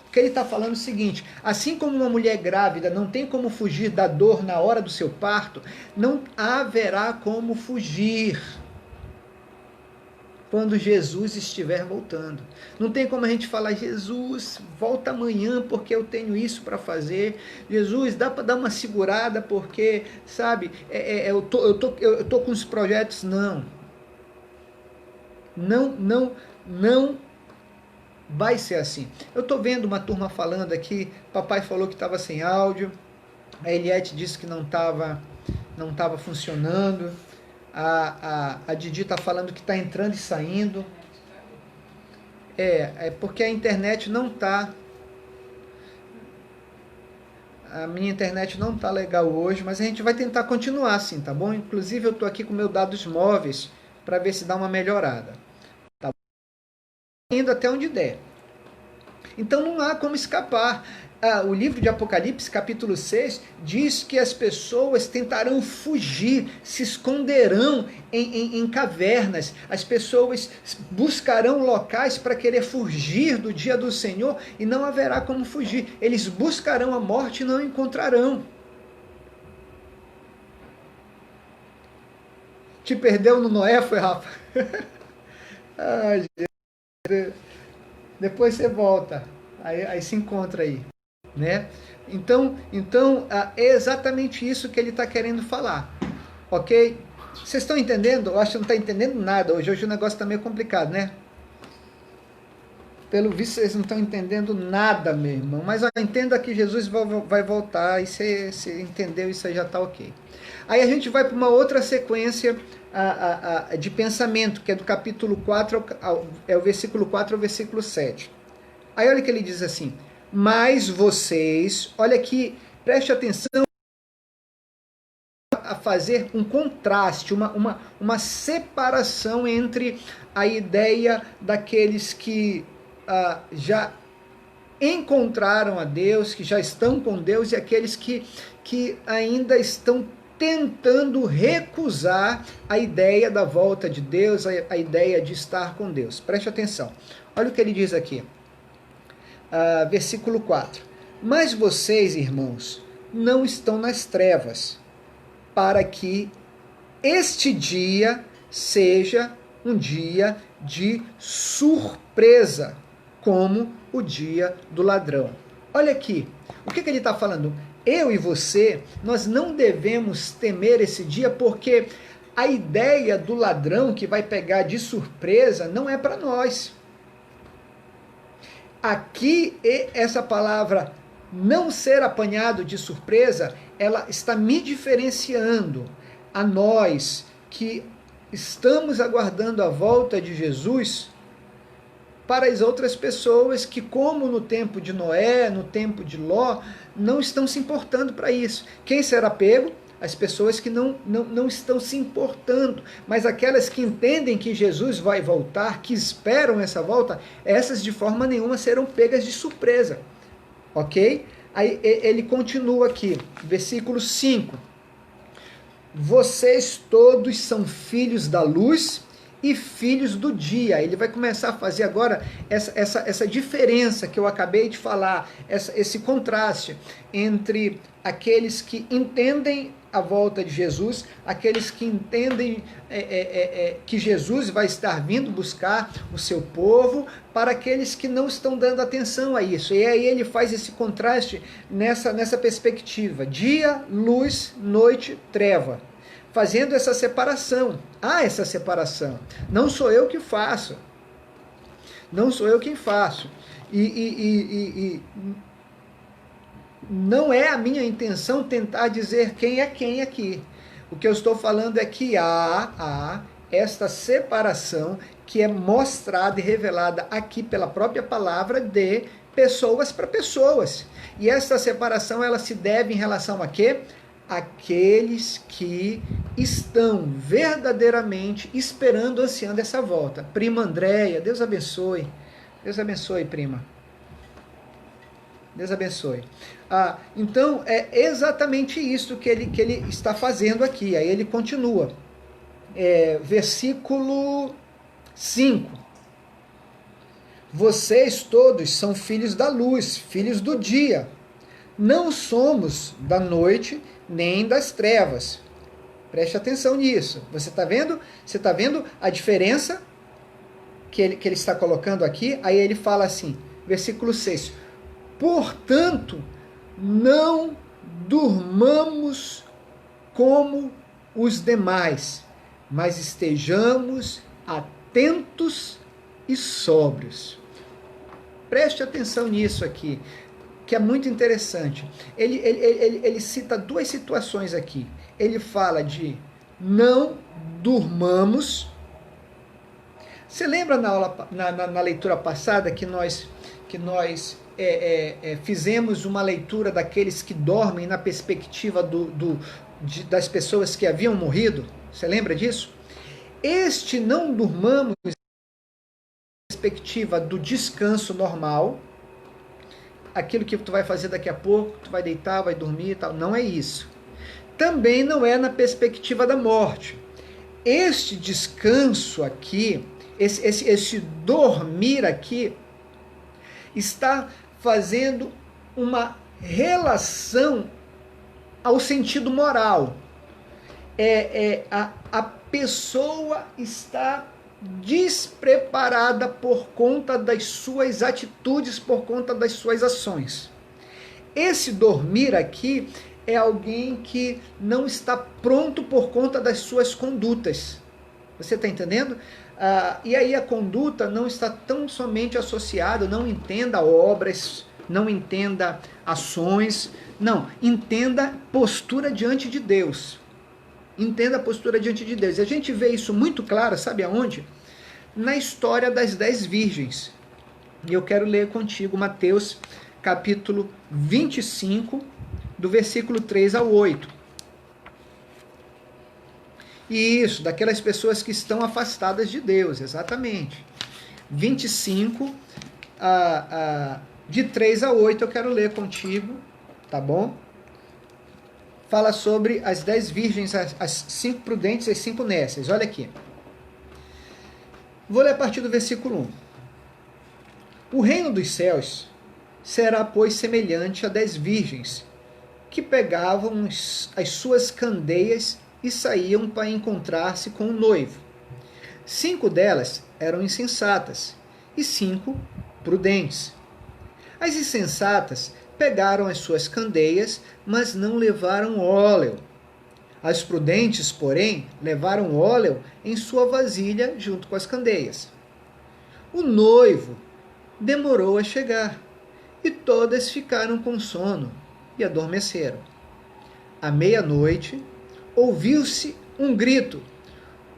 O que ele está falando é o seguinte, assim como uma mulher grávida não tem como fugir da dor na hora do seu parto, não haverá como fugir quando Jesus estiver voltando. Não tem como a gente falar, Jesus, volta amanhã porque eu tenho isso para fazer. Jesus, dá para dar uma segurada porque, sabe, eu tô com os projetos. Não vai ser assim. Eu estou vendo uma turma falando aqui, papai falou que estava sem áudio, a Eliette disse que não estava funcionando, a Didi está falando que está entrando e saindo. É porque a internet não está. A minha internet não está legal hoje, mas a gente vai tentar continuar assim, tá bom? Inclusive eu estou aqui com meus dados móveis para ver se dá uma melhorada. Tá indo até onde der. Então não há como escapar. O livro de Apocalipse, capítulo 6, diz que as pessoas tentarão fugir, se esconderão em cavernas, as pessoas buscarão locais para querer fugir do dia do Senhor e não haverá como fugir. Eles buscarão a morte e não encontrarão. Te perdeu no Noé, foi, Rafa? Ai, gente. Depois você volta, aí se encontra aí. Né? Então é exatamente isso que ele está querendo falar, ok? Vocês estão entendendo? Eu acho que não está entendendo nada hoje o negócio está meio complicado, né? Pelo visto vocês não estão entendendo nada, meu irmão, mas entenda que Jesus vai voltar e você entendeu isso aí, já está ok. Aí a gente vai para uma outra sequência de pensamento, que é do capítulo 4, é o versículo 4 ao versículo 7. Aí olha que ele diz assim: mas vocês, olha aqui, preste atenção a fazer um contraste, uma separação entre a ideia daqueles que já encontraram a Deus, que já estão com Deus, e aqueles que ainda estão tentando recusar a ideia da volta de Deus, a ideia de estar com Deus. Preste atenção, olha o que ele diz aqui. Versículo 4. Mas vocês, irmãos, não estão nas trevas, para que este dia seja um dia de surpresa, como o dia do ladrão. Olha aqui, o que ele está falando? Eu e você, nós não devemos temer esse dia, porque a ideia do ladrão que vai pegar de surpresa não é para nós. Aqui, essa palavra não ser apanhado de surpresa, ela está me diferenciando a nós que estamos aguardando a volta de Jesus para as outras pessoas que, como no tempo de Noé, no tempo de Ló, não estão se importando para isso. Quem será pego? As pessoas que não estão se importando, mas aquelas que entendem que Jesus vai voltar, que esperam essa volta, essas de forma nenhuma serão pegas de surpresa, ok? Aí ele continua aqui, versículo 5. Vocês todos são filhos da luz e filhos do dia. Ele vai começar a fazer agora essa diferença que eu acabei de falar, esse contraste entre aqueles que entendem a volta de Jesus, aqueles que entendem que Jesus vai estar vindo buscar o seu povo, para aqueles que não estão dando atenção a isso. E aí ele faz esse contraste nessa perspectiva: dia, luz, noite, treva, fazendo essa separação. Essa separação. Não sou eu que faço. Não sou eu quem faço. E não é a minha intenção tentar dizer quem é quem aqui. O que eu estou falando é que há esta separação que é mostrada e revelada aqui pela própria palavra, de pessoas para pessoas. E essa separação, ela se deve em relação a quê? Aqueles que estão verdadeiramente esperando, ansiando essa volta. Prima Andréia, Deus abençoe. Deus abençoe, prima. Deus abençoe. Então, é exatamente isso que ele está fazendo aqui. Aí ele continua. Versículo 5. Vocês todos são filhos da luz, filhos do dia. Não somos da noite nem das trevas. Preste atenção nisso. Você está vendo? Você está vendo a diferença que ele está colocando aqui? Aí ele fala assim, versículo 6. Portanto, não durmamos como os demais, mas estejamos atentos e sóbrios. Preste atenção nisso aqui, que é muito interessante. Ele cita duas situações aqui. Ele fala de não durmamos. Você lembra na leitura passada que que nós fizemos uma leitura daqueles que dormem na perspectiva das pessoas que haviam morrido. Você lembra disso? Este não durmamos na perspectiva do descanso normal, aquilo que tu vai fazer daqui a pouco, tu vai deitar, vai dormir e tal. Não é isso. Também não é na perspectiva da morte. Este descanso aqui, esse dormir aqui, está fazendo uma relação ao sentido moral. A pessoa está despreparada por conta das suas atitudes, por conta das suas ações. Esse dormir aqui é alguém que não está pronto por conta das suas condutas. Você está entendendo? E aí a conduta não está tão somente associada, não entenda obras, não entenda ações, não, entenda postura diante de Deus. Entenda a postura diante de Deus. E a gente vê isso muito claro, sabe aonde? Na história das 10 virgens. E eu quero ler contigo Mateus capítulo 25, do versículo 3 ao 8. E isso, daquelas pessoas que estão afastadas de Deus, exatamente. 25, de 3 a 8, eu quero ler contigo, tá bom? Fala sobre as 10 virgens, as 5 prudentes e as 5 nécias. Olha aqui. Vou ler a partir do versículo 1. O reino dos céus será, pois, semelhante a 10 virgens, que pegavam as suas candeias e saíam para encontrar-se com o noivo. 5 delas eram insensatas e 5 prudentes. As insensatas pegaram as suas candeias, mas não levaram óleo. As prudentes, porém, levaram óleo em sua vasilha junto com as candeias. O noivo demorou a chegar, e todas ficaram com sono e adormeceram. À meia-noite, ouviu-se um grito: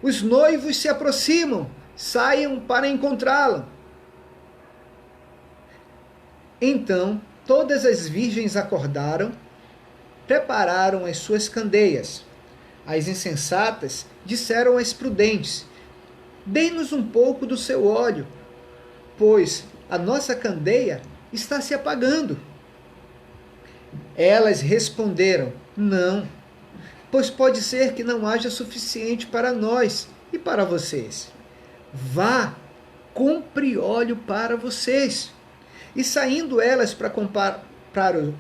os noivos se aproximam, saiam para encontrá-lo. Então, todas as virgens acordaram, prepararam as suas candeias. As insensatas disseram às prudentes: dê-nos um pouco do seu óleo, pois a nossa candeia está se apagando. Elas responderam: não, pois pode ser que não haja suficiente para nós e para vocês. Vá, compre óleo para vocês. E saindo elas para comprar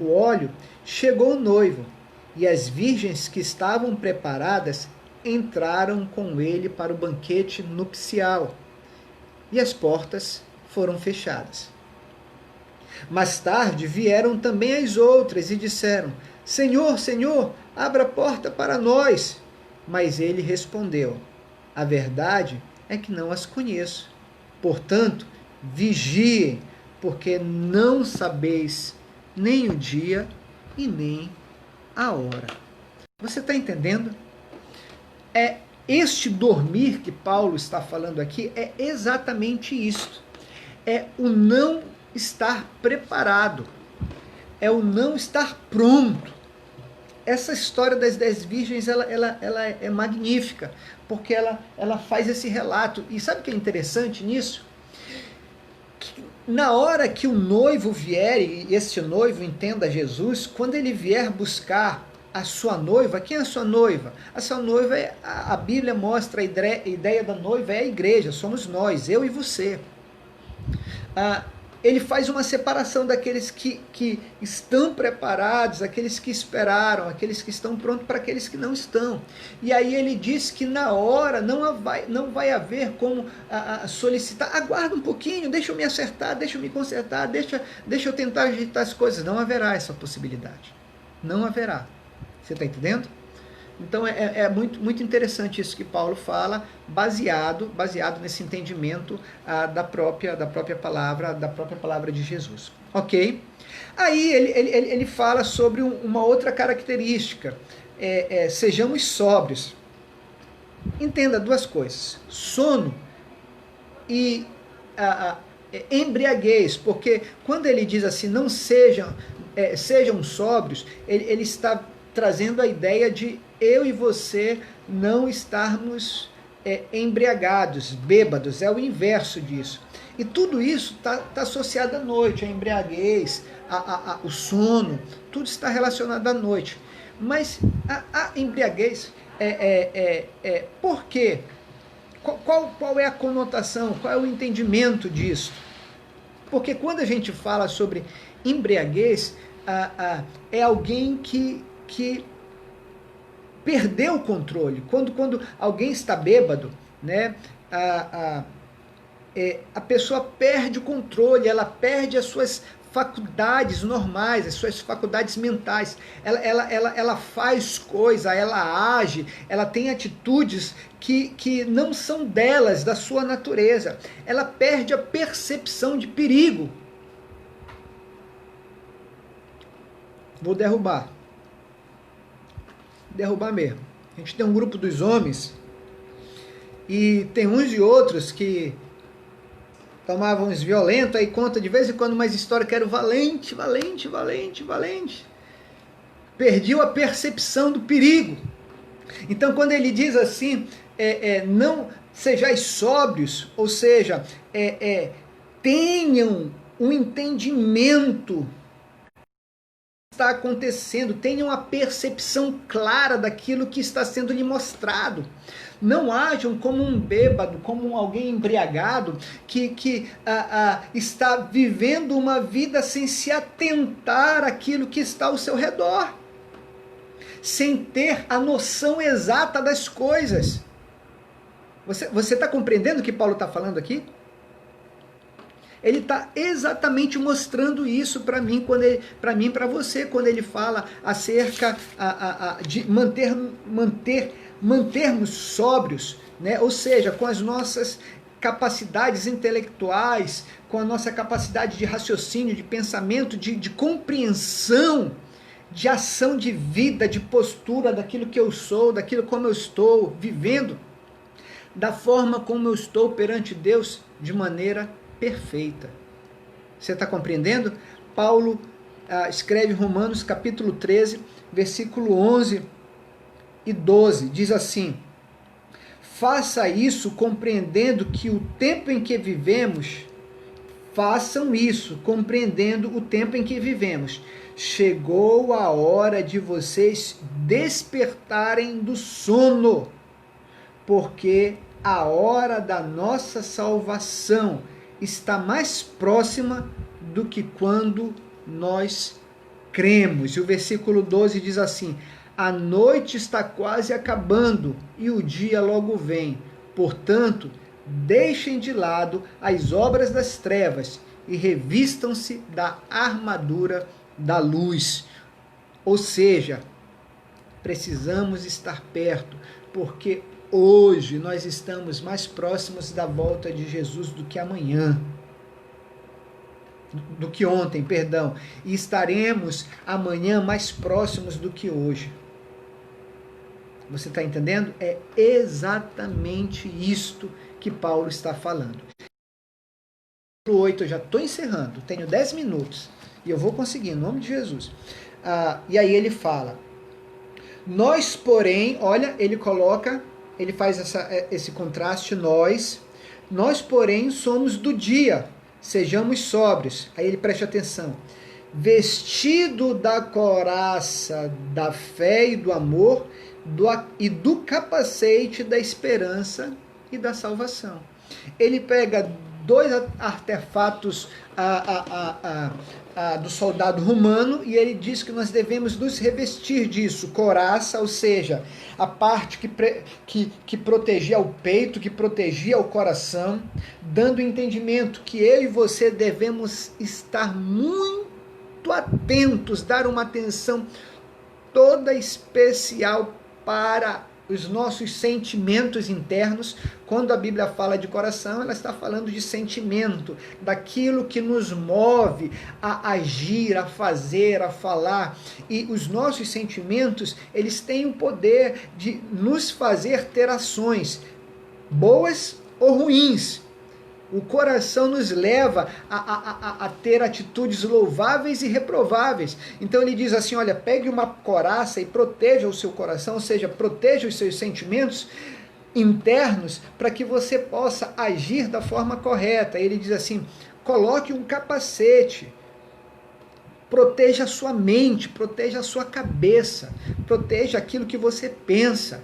o óleo, chegou o noivo, e as virgens que estavam preparadas entraram com ele para o banquete nupcial, e as portas foram fechadas. Mais tarde vieram também as outras e disseram: Senhor, Senhor, abra a porta para nós. Mas ele respondeu: a verdade é que não as conheço. Portanto, vigiem, porque não sabeis nem o dia e nem a hora. Você está entendendo? Este dormir que Paulo está falando aqui é exatamente isto. É o não estar preparado. É o não estar pronto. Essa história das 10 virgens, ela é magnífica, porque ela faz esse relato. E sabe o que é interessante nisso? Que na hora que o noivo vier, e esse noivo entenda Jesus, quando ele vier buscar a sua noiva, quem é a sua noiva? A sua noiva, a Bíblia mostra a ideia da noiva é a igreja, somos nós, eu e você. Ele faz uma separação daqueles que estão preparados, aqueles que esperaram, aqueles que estão prontos para aqueles que não estão. E aí ele diz que na hora não vai haver como solicitar, aguarda um pouquinho, deixa eu me acertar, deixa eu me consertar, deixa eu tentar ajeitar as coisas. Não haverá essa possibilidade. Não haverá. Você está entendendo? Então é muito, muito interessante isso que Paulo fala, baseado nesse entendimento da própria palavra de Jesus. Ok? Aí ele fala sobre uma outra característica. Sejamos sóbrios. Entenda duas coisas. Sono e embriaguez, porque quando ele diz assim, não sejam, sejam sóbrios, ele está trazendo a ideia de eu e você não estarmos embriagados, bêbados, é o inverso disso. E tudo isso está associado à noite, a embriaguez, o sono, tudo está relacionado à noite. Mas a embriaguez, por quê? Qual é a conotação, qual é o entendimento disso? Porque quando a gente fala sobre embriaguez, é alguém que perdeu o controle. Quando alguém está bêbado, né, a pessoa perde o controle, ela perde as suas faculdades normais, as suas faculdades mentais, ela faz coisa, ela age, ela tem atitudes que não são delas, da sua natureza, ela perde a percepção de perigo. Vou derrubar mesmo. A gente tem um grupo dos homens, e tem uns e outros que tomavam uns violentos, aí conta de vez em quando mais história que era valente. Perdeu a percepção do perigo. Então quando ele diz assim, não sejais sóbrios, ou seja, tenham um entendimento está acontecendo, tenham a percepção clara daquilo que está sendo lhe mostrado. Não ajam como um bêbado, como alguém embriagado que está vivendo uma vida sem se atentar àquilo que está ao seu redor, sem ter a noção exata das coisas. Você está compreendendo o que Paulo está falando aqui? Ele está exatamente mostrando isso para mim, para você, quando ele fala acerca de mantermos sóbrios, né? Ou seja, com as nossas capacidades intelectuais, com a nossa capacidade de raciocínio, de pensamento, de compreensão, de ação de vida, de postura, daquilo que eu sou, daquilo como eu estou vivendo, da forma como eu estou perante Deus, de maneira perfeita. Você está compreendendo? Paulo escreve Romanos capítulo 13, versículo 11 e 12, diz assim: faça isso compreendendo que o tempo em que vivemos, façam isso compreendendo o tempo em que vivemos. Chegou a hora de vocês despertarem do sono, porque a hora da nossa salvação está mais próxima do que quando nós cremos. E o versículo 12 diz assim: a noite está quase acabando e o dia logo vem. Portanto, deixem de lado as obras das trevas e revistam-se da armadura da luz. Ou seja, precisamos estar perto, porque hoje nós estamos mais próximos da volta de Jesus do que amanhã, do que ontem, perdão, e estaremos amanhã mais próximos do que hoje. Você está entendendo? É exatamente isto que Paulo está falando. No 8 eu já estou encerrando, tenho 10 minutos e eu vou conseguir, em nome de Jesus. E aí ele fala: nós, porém, olha, ele faz esse contraste, nós, porém, somos do dia, sejamos sóbrios. Aí ele preste atenção: vestido da couraça da fé e do amor, e do capacete da esperança e da salvação. Ele pega dois artefatos do soldado romano e ele diz que nós devemos nos revestir disso. Couraça, ou seja, a parte que protegia o peito, que protegia o coração, dando entendimento que eu e você devemos estar muito atentos, dar uma atenção toda especial para os nossos sentimentos internos. Quando a Bíblia fala de coração, ela está falando de sentimento, daquilo que nos move a agir, a fazer, a falar. E os nossos sentimentos, eles têm o poder de nos fazer ter ações, boas ou ruins. O coração nos leva a ter atitudes louváveis e reprováveis. Então ele diz assim, olha, pegue uma coraça e proteja o seu coração, ou seja, proteja os seus sentimentos internos para que você possa agir da forma correta. Ele diz assim, coloque um capacete, proteja a sua mente, proteja a sua cabeça, proteja aquilo que você pensa.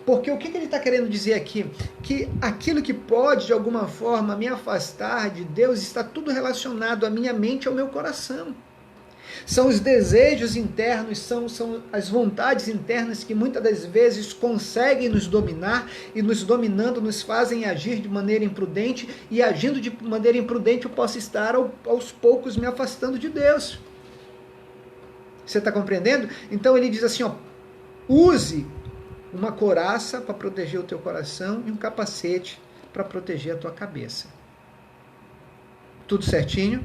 Porque o que ele está querendo dizer aqui? Que aquilo que pode, de alguma forma, me afastar de Deus, está tudo relacionado à minha mente e ao meu coração. São os desejos internos, são as vontades internas que muitas das vezes conseguem nos dominar e nos dominando nos fazem agir de maneira imprudente e agindo de maneira imprudente eu posso estar aos poucos me afastando de Deus. Você está compreendendo? Então ele diz assim, ó, use uma couraça para proteger o teu coração e um capacete para proteger a tua cabeça. Tudo certinho?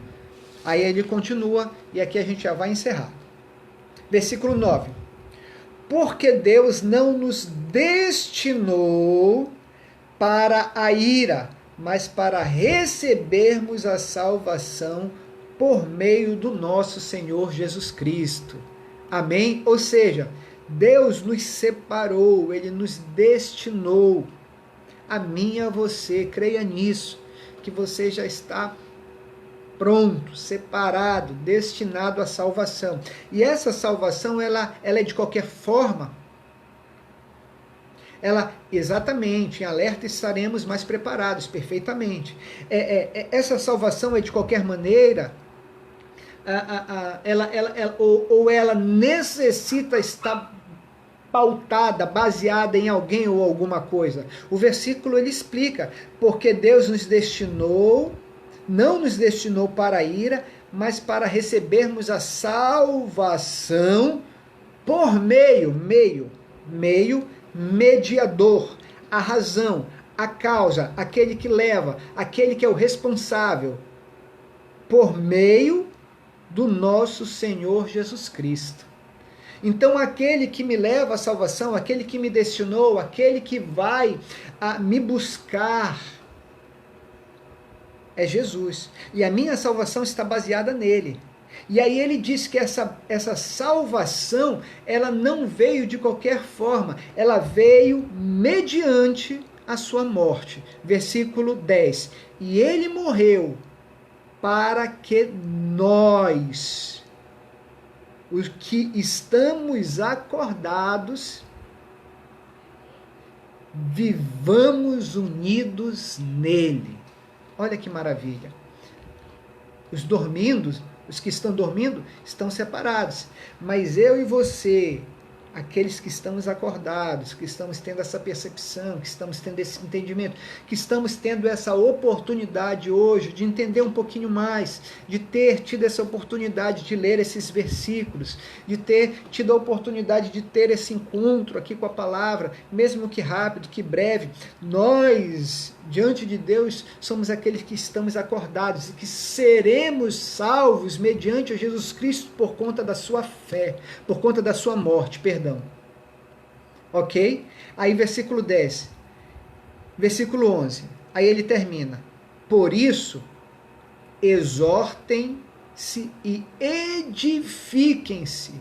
Aí ele continua, e aqui a gente já vai encerrar. Versículo 9. Porque Deus não nos destinou para a ira, mas para recebermos a salvação por meio do nosso Senhor Jesus Cristo. Amém? Ou seja, Deus nos separou, Ele nos destinou. A mim e a você, creia nisso, que você já está pronto, separado, destinado à salvação. E essa salvação, ela é de qualquer forma. Exatamente, em alerta estaremos mais preparados, perfeitamente. Essa salvação é de qualquer maneira, ela necessita estar pautada, baseada em alguém ou alguma coisa. O versículo ele explica, porque Deus nos destinou, não nos destinou para a ira, mas para recebermos a salvação por meio, mediador, a razão, a causa, aquele que leva, aquele que é o responsável, por meio do nosso Senhor Jesus Cristo. Então aquele que me leva à salvação, aquele que me destinou, aquele que vai me buscar, é Jesus. E a minha salvação está baseada nele. E aí ele diz que essa salvação, ela não veio de qualquer forma, ela veio mediante a sua morte. Versículo 10. E ele morreu para que nós, os que estamos acordados, vivamos unidos nele. Olha que maravilha. Os dormindo, os que estão dormindo, estão separados. Mas eu e você, aqueles que estamos acordados, que estamos tendo essa percepção, que estamos tendo esse entendimento, que estamos tendo essa oportunidade hoje de entender um pouquinho mais, de ter tido essa oportunidade de ler esses versículos, de ter tido a oportunidade de ter esse encontro aqui com a palavra, mesmo que rápido, que breve, nós, diante de Deus, somos aqueles que estamos acordados e que seremos salvos mediante a Jesus Cristo por conta da sua fé, por conta da sua morte, perdão. Ok? Aí versículo 10, versículo 11, aí ele termina. Por isso, exortem-se e edifiquem-se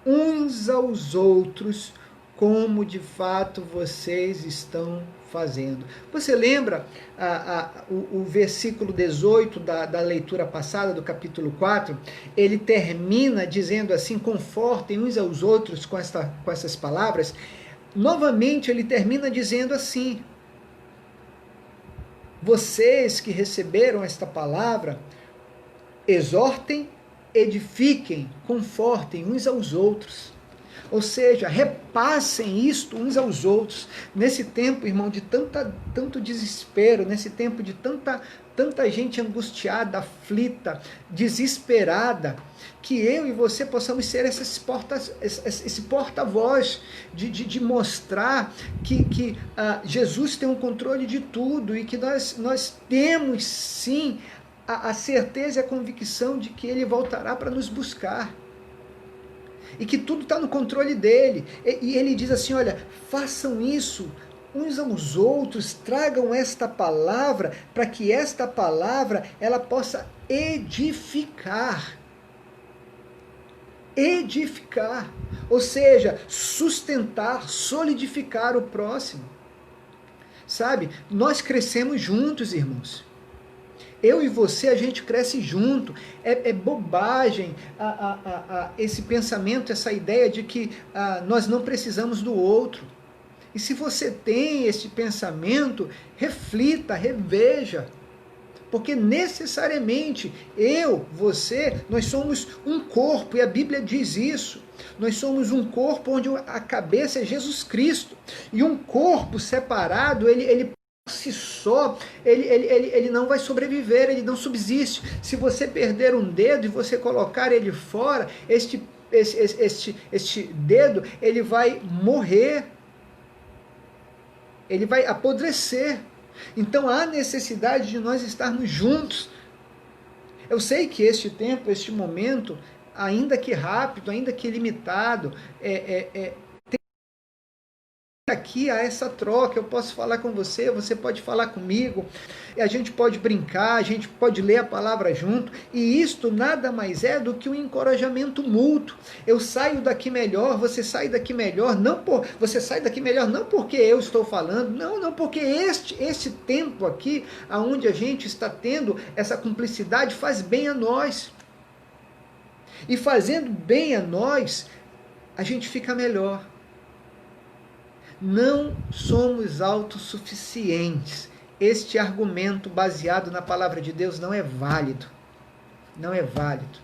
uns aos outros, como de fato vocês estão fazendo. Você lembra o versículo 18 da leitura passada, do capítulo 4? Ele termina dizendo assim, confortem uns aos outros com essas palavras. Novamente ele termina dizendo assim, vocês que receberam esta palavra, exortem, edifiquem, confortem uns aos outros. Ou seja, repassem isto uns aos outros. Nesse tempo, irmão, de tanto desespero, nesse tempo de tanta gente angustiada, aflita, desesperada, que eu e você possamos ser esse porta-voz de mostrar que Jesus tem o controle de tudo e que nós temos sim a certeza e a convicção de que Ele voltará para nos buscar. E que tudo está no controle dele. E ele diz assim, olha, façam isso uns aos outros, tragam esta palavra, para que esta palavra ela possa edificar. Edificar, ou seja, sustentar, solidificar o próximo. Sabe, nós crescemos juntos, irmãos. Eu e você, a gente cresce junto. É bobagem esse pensamento, essa ideia de que nós não precisamos do outro. E se você tem esse pensamento, reflita, reveja. Porque necessariamente você, nós somos um corpo, e a Bíblia diz isso. Nós somos um corpo onde a cabeça é Jesus Cristo. E um corpo separado, ele por si só, ele não vai sobreviver, ele não subsiste. Se você perder um dedo e você colocar ele fora, este dedo, ele vai morrer. Ele vai apodrecer. Então há necessidade de nós estarmos juntos. Eu sei que este tempo, este momento, ainda que rápido, ainda que limitado, aqui há essa troca, eu posso falar com você, você pode falar comigo, a gente pode brincar, a gente pode ler a palavra junto, e isto nada mais é do que um encorajamento mútuo. Eu saio daqui melhor, você sai daqui melhor, você sai daqui melhor não porque eu estou falando, não, porque este tempo aqui, aonde a gente está tendo essa cumplicidade, faz bem a nós. E fazendo bem a nós, a gente fica melhor. Não somos autossuficientes. Este argumento baseado na palavra de Deus não é válido. Não é válido.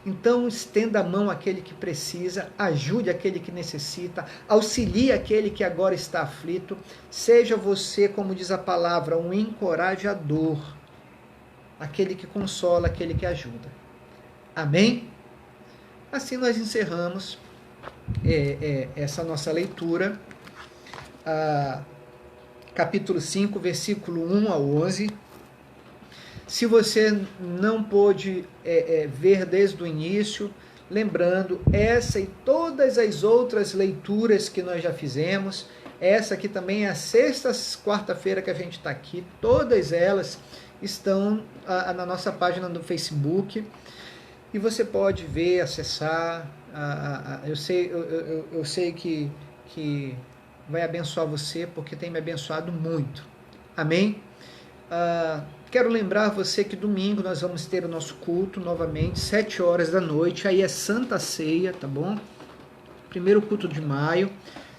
Então, estenda a mão àquele que precisa, ajude aquele que necessita, auxilie aquele que agora está aflito. Seja você, como diz a palavra, um encorajador. Aquele que consola, aquele que ajuda. Amém? Assim nós encerramos essa nossa leitura. Capítulo 5, versículo 1 ao 11. Se você não pôde ver desde o início, lembrando, essa e todas as outras leituras que nós já fizemos, essa aqui também é a sexta quarta-feira que a gente está aqui, todas elas estão na nossa página do Facebook, e você pode ver, acessar. Eu sei que vai abençoar você, porque tem me abençoado muito. Amém? Quero lembrar você que domingo nós vamos ter o nosso culto novamente, 7 horas da noite, aí é Santa Ceia, tá bom? Primeiro culto de maio.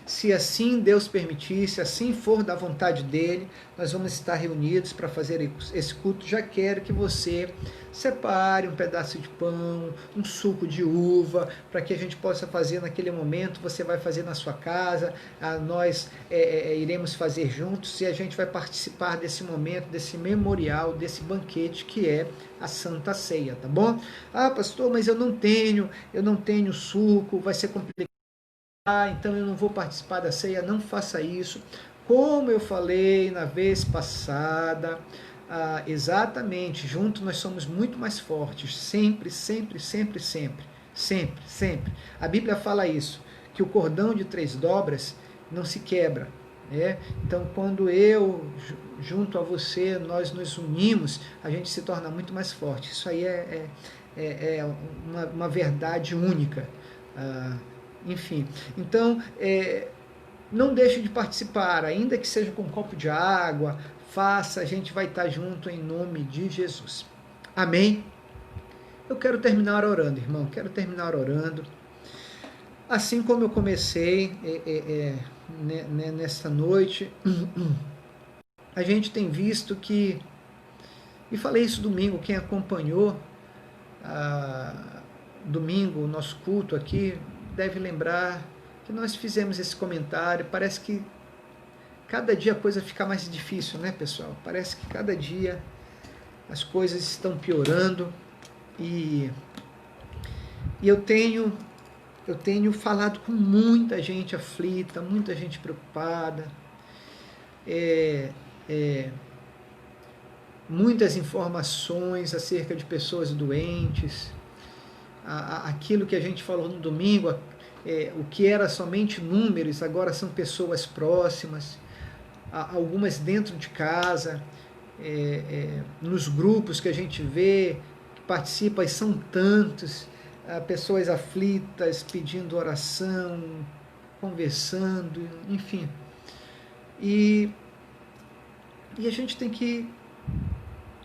Se assim Deus permitir, se assim for da vontade dele, nós vamos estar reunidos para fazer esse culto. Já quero que você separe um pedaço de pão, um suco de uva, para que a gente possa fazer naquele momento. Você vai fazer na sua casa, nós iremos fazer juntos, e a gente vai participar desse momento, desse memorial, desse banquete que é a Santa Ceia, tá bom? Pastor, mas eu não tenho suco, vai ser complicado. Então eu não vou participar da ceia. Não faça isso. Como eu falei na vez passada, exatamente, juntos nós somos muito mais fortes, sempre, sempre, sempre, sempre, sempre, sempre. A Bíblia fala isso, que o cordão de 3 dobras não se quebra. Então quando eu, junto a você, nós nos unimos, a gente se torna muito mais forte. Isso aí é uma verdade única. Enfim, então não deixe de participar, ainda que seja com um copo de água, faça, a gente vai estar junto em nome de Jesus. Amém? Eu quero terminar orando, irmão, assim como eu comecei nesta noite. A gente tem visto que, e falei isso domingo, quem acompanhou domingo o nosso culto aqui, deve lembrar que nós fizemos esse comentário. Parece que cada dia a coisa fica mais difícil, né, pessoal? Parece que cada dia as coisas estão piorando, e eu tenho falado com muita gente aflita, muita gente preocupada, muitas informações acerca de pessoas doentes. Aquilo que a gente falou no domingo, o que era somente números, agora são pessoas próximas. algumas dentro de casa, nos grupos que a gente vê, que participa, e são tantos, pessoas aflitas, pedindo oração, conversando, enfim. E a gente tem que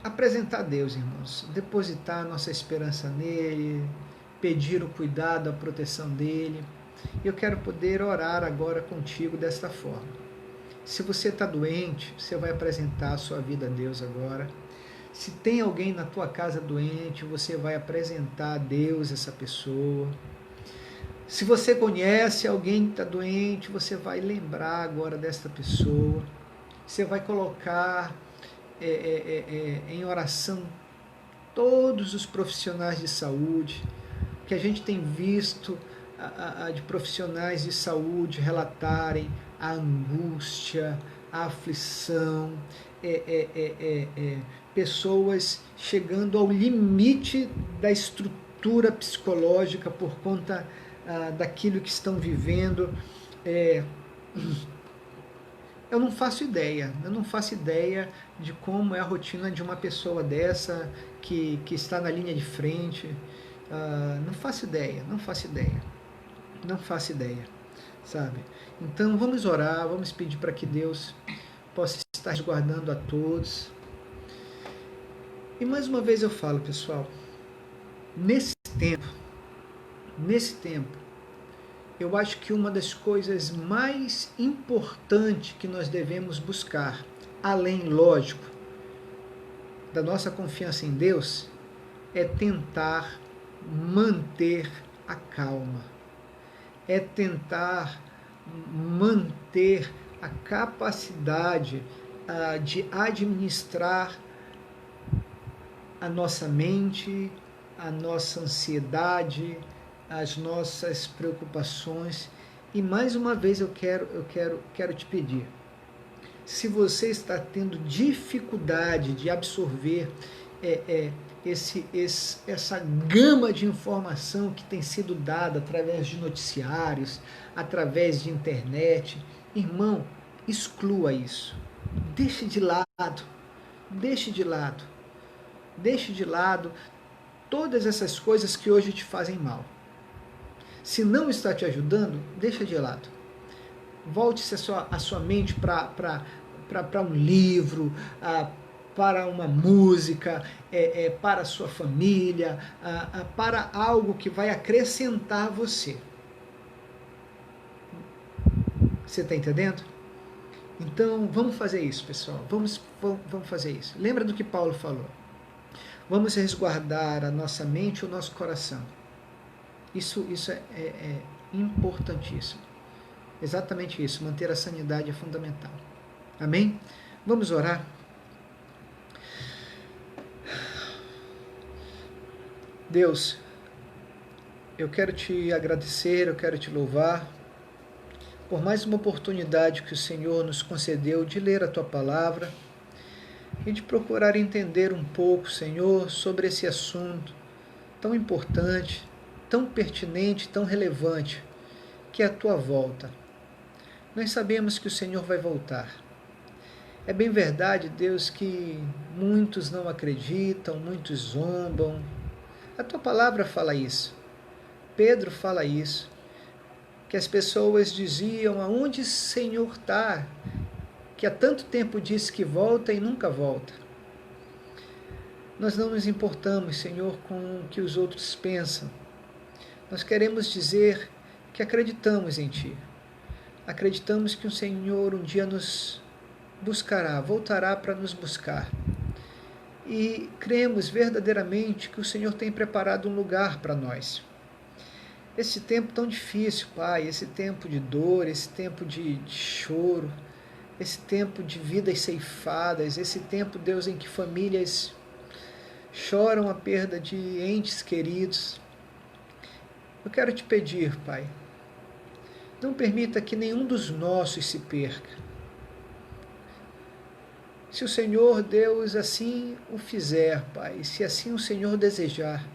apresentar a Deus, irmãos, depositar nossa esperança nele, pedir o cuidado, a proteção dele. Eu quero poder orar agora contigo desta forma. Se você está doente, você vai apresentar a sua vida a Deus agora. Se tem alguém na tua casa doente, você vai apresentar a Deus essa pessoa. Se você conhece alguém que está doente, você vai lembrar agora desta pessoa. Você vai colocar em oração todos os profissionais de saúde, que a gente tem visto de profissionais de saúde relatarem a angústia, a aflição, pessoas chegando ao limite da estrutura psicológica por conta daquilo que estão vivendo. Eu não faço ideia de como é a rotina de uma pessoa dessa que está na linha de frente. Não faço ideia, sabe? Então vamos orar, vamos pedir para que Deus possa estar resguardando a todos. E mais uma vez eu falo, pessoal, nesse tempo, eu acho que uma das coisas mais importantes que nós devemos buscar, além, lógico, da nossa confiança em Deus, é tentar manter a calma, é tentar manter a capacidade de administrar a nossa mente, a nossa ansiedade, as nossas preocupações. E mais uma vez eu quero te pedir, se você está tendo dificuldade de absorver essa gama de informação que tem sido dada através de noticiários, através de internet, irmão, exclua isso. Deixe de lado todas essas coisas que hoje te fazem mal. Se não está te ajudando, deixa de lado. Volte-se a sua mente para um livro, para uma música, para a sua família, para algo que vai acrescentar você. Você está entendendo? Então, vamos fazer isso, pessoal. Vamos fazer isso. Lembra do que Paulo falou? Vamos resguardar a nossa mente e o nosso coração. Isso é importantíssimo. Exatamente isso. Manter a sanidade é fundamental. Amém? Vamos orar? Deus, eu quero te agradecer, eu quero te louvar por mais uma oportunidade que o Senhor nos concedeu de ler a Tua Palavra e de procurar entender um pouco, Senhor, sobre esse assunto tão importante, tão pertinente, tão relevante, que é a Tua volta. Nós sabemos que o Senhor vai voltar. É bem verdade, Deus, que muitos não acreditam, muitos zombam. A Tua Palavra fala isso. Pedro fala isso. Que as pessoas diziam, aonde o Senhor está? Que há tanto tempo disse que volta e nunca volta. Nós não nos importamos, Senhor, com o que os outros pensam. Nós queremos dizer que acreditamos em Ti. Acreditamos que o Senhor um dia nos buscará, voltará para nos buscar. E cremos verdadeiramente que o Senhor tem preparado um lugar para nós. Esse tempo tão difícil, Pai, esse tempo de dor, esse tempo de choro, esse tempo de vidas ceifadas, esse tempo, Deus, em que famílias choram a perda de entes queridos. Eu quero te pedir, Pai, não permita que nenhum dos nossos se perca. Se o Senhor, Deus, assim o fizer, Pai, se assim o Senhor desejar,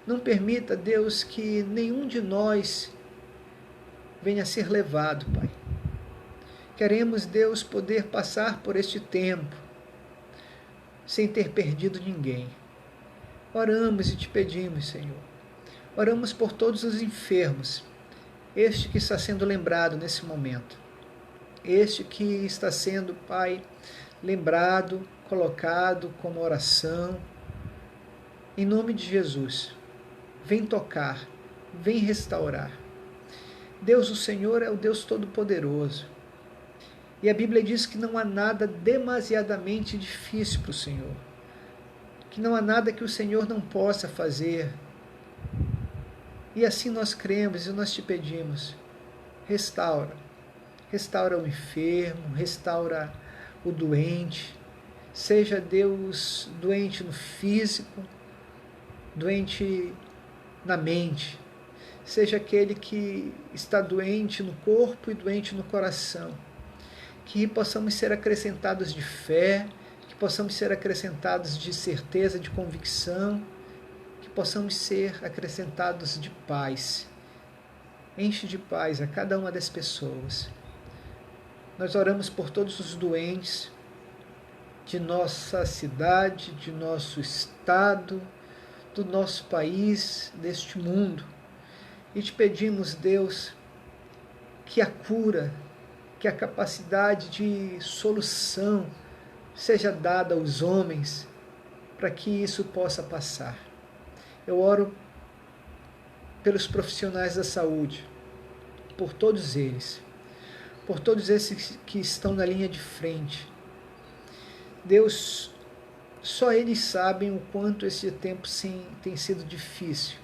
não permita, Deus, que nenhum de nós venha a ser levado, Pai. Queremos, Deus, poder passar por este tempo sem ter perdido ninguém. Oramos e te pedimos, Senhor. Oramos por todos os enfermos, este que está sendo lembrado nesse momento, este que está sendo, Pai, lembrado, colocado como oração. Em nome de Jesus, vem tocar, vem restaurar. Deus, o Senhor, é o Deus Todo-Poderoso. E a Bíblia diz que não há nada demasiadamente difícil para o Senhor. Que não há nada que o Senhor não possa fazer. E assim nós cremos e nós te pedimos, restaura. Restaura o enfermo, restaura o doente. Seja, Deus, doente no físico, doente na mente. Seja aquele que está doente no corpo e doente no coração. Que possamos ser acrescentados de fé, que possamos ser acrescentados de certeza, de convicção, que possamos ser acrescentados de paz. Enche de paz a cada uma das pessoas. Nós oramos por todos os doentes de nossa cidade, de nosso estado, do nosso país, deste mundo. E te pedimos, Deus, que a cura, que a capacidade de solução seja dada aos homens para que isso possa passar. Eu oro pelos profissionais da saúde, por todos eles, por todos esses que estão na linha de frente. Deus, só eles sabem o quanto esse tempo tem sido difícil,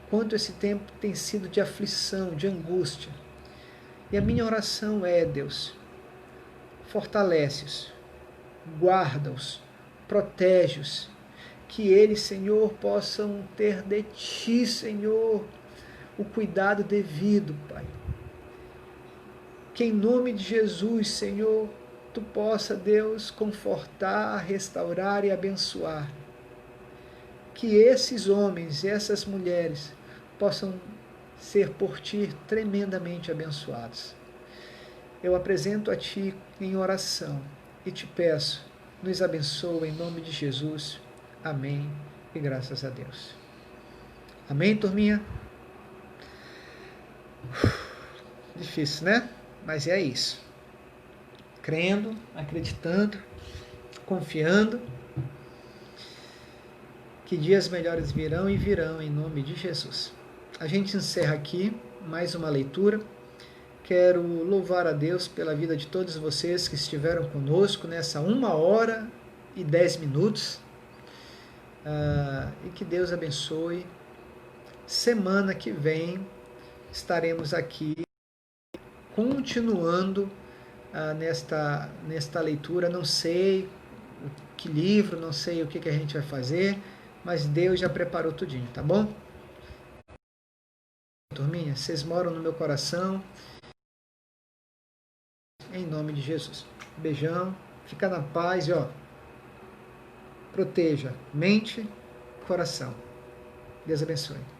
quanto esse tempo tem sido de aflição, de angústia. E a minha oração é, Deus, fortalece-os, guarda-os, protege-os, que eles, Senhor, possam ter de Ti, Senhor, o cuidado devido, Pai. Que em nome de Jesus, Senhor, Tu possa, Deus, confortar, restaurar e abençoar. Que esses homens e essas mulheres possam ser por Ti tremendamente abençoados. Eu apresento a Ti em oração e te peço, nos abençoa em nome de Jesus. Amém e graças a Deus. Amém, turminha? Difícil, né? Mas é isso. Crendo, acreditando, confiando que dias melhores virão e virão em nome de Jesus. A gente encerra aqui mais uma leitura. Quero louvar a Deus pela vida de todos vocês que estiveram conosco nessa 1h10. E que Deus abençoe. Semana que vem estaremos aqui continuando nesta leitura. Não sei que livro, não sei o que a gente vai fazer, mas Deus já preparou tudinho, tá bom? Turminha, vocês moram no meu coração. Em nome de Jesus. Beijão, fica na paz e proteja mente, coração. Deus abençoe.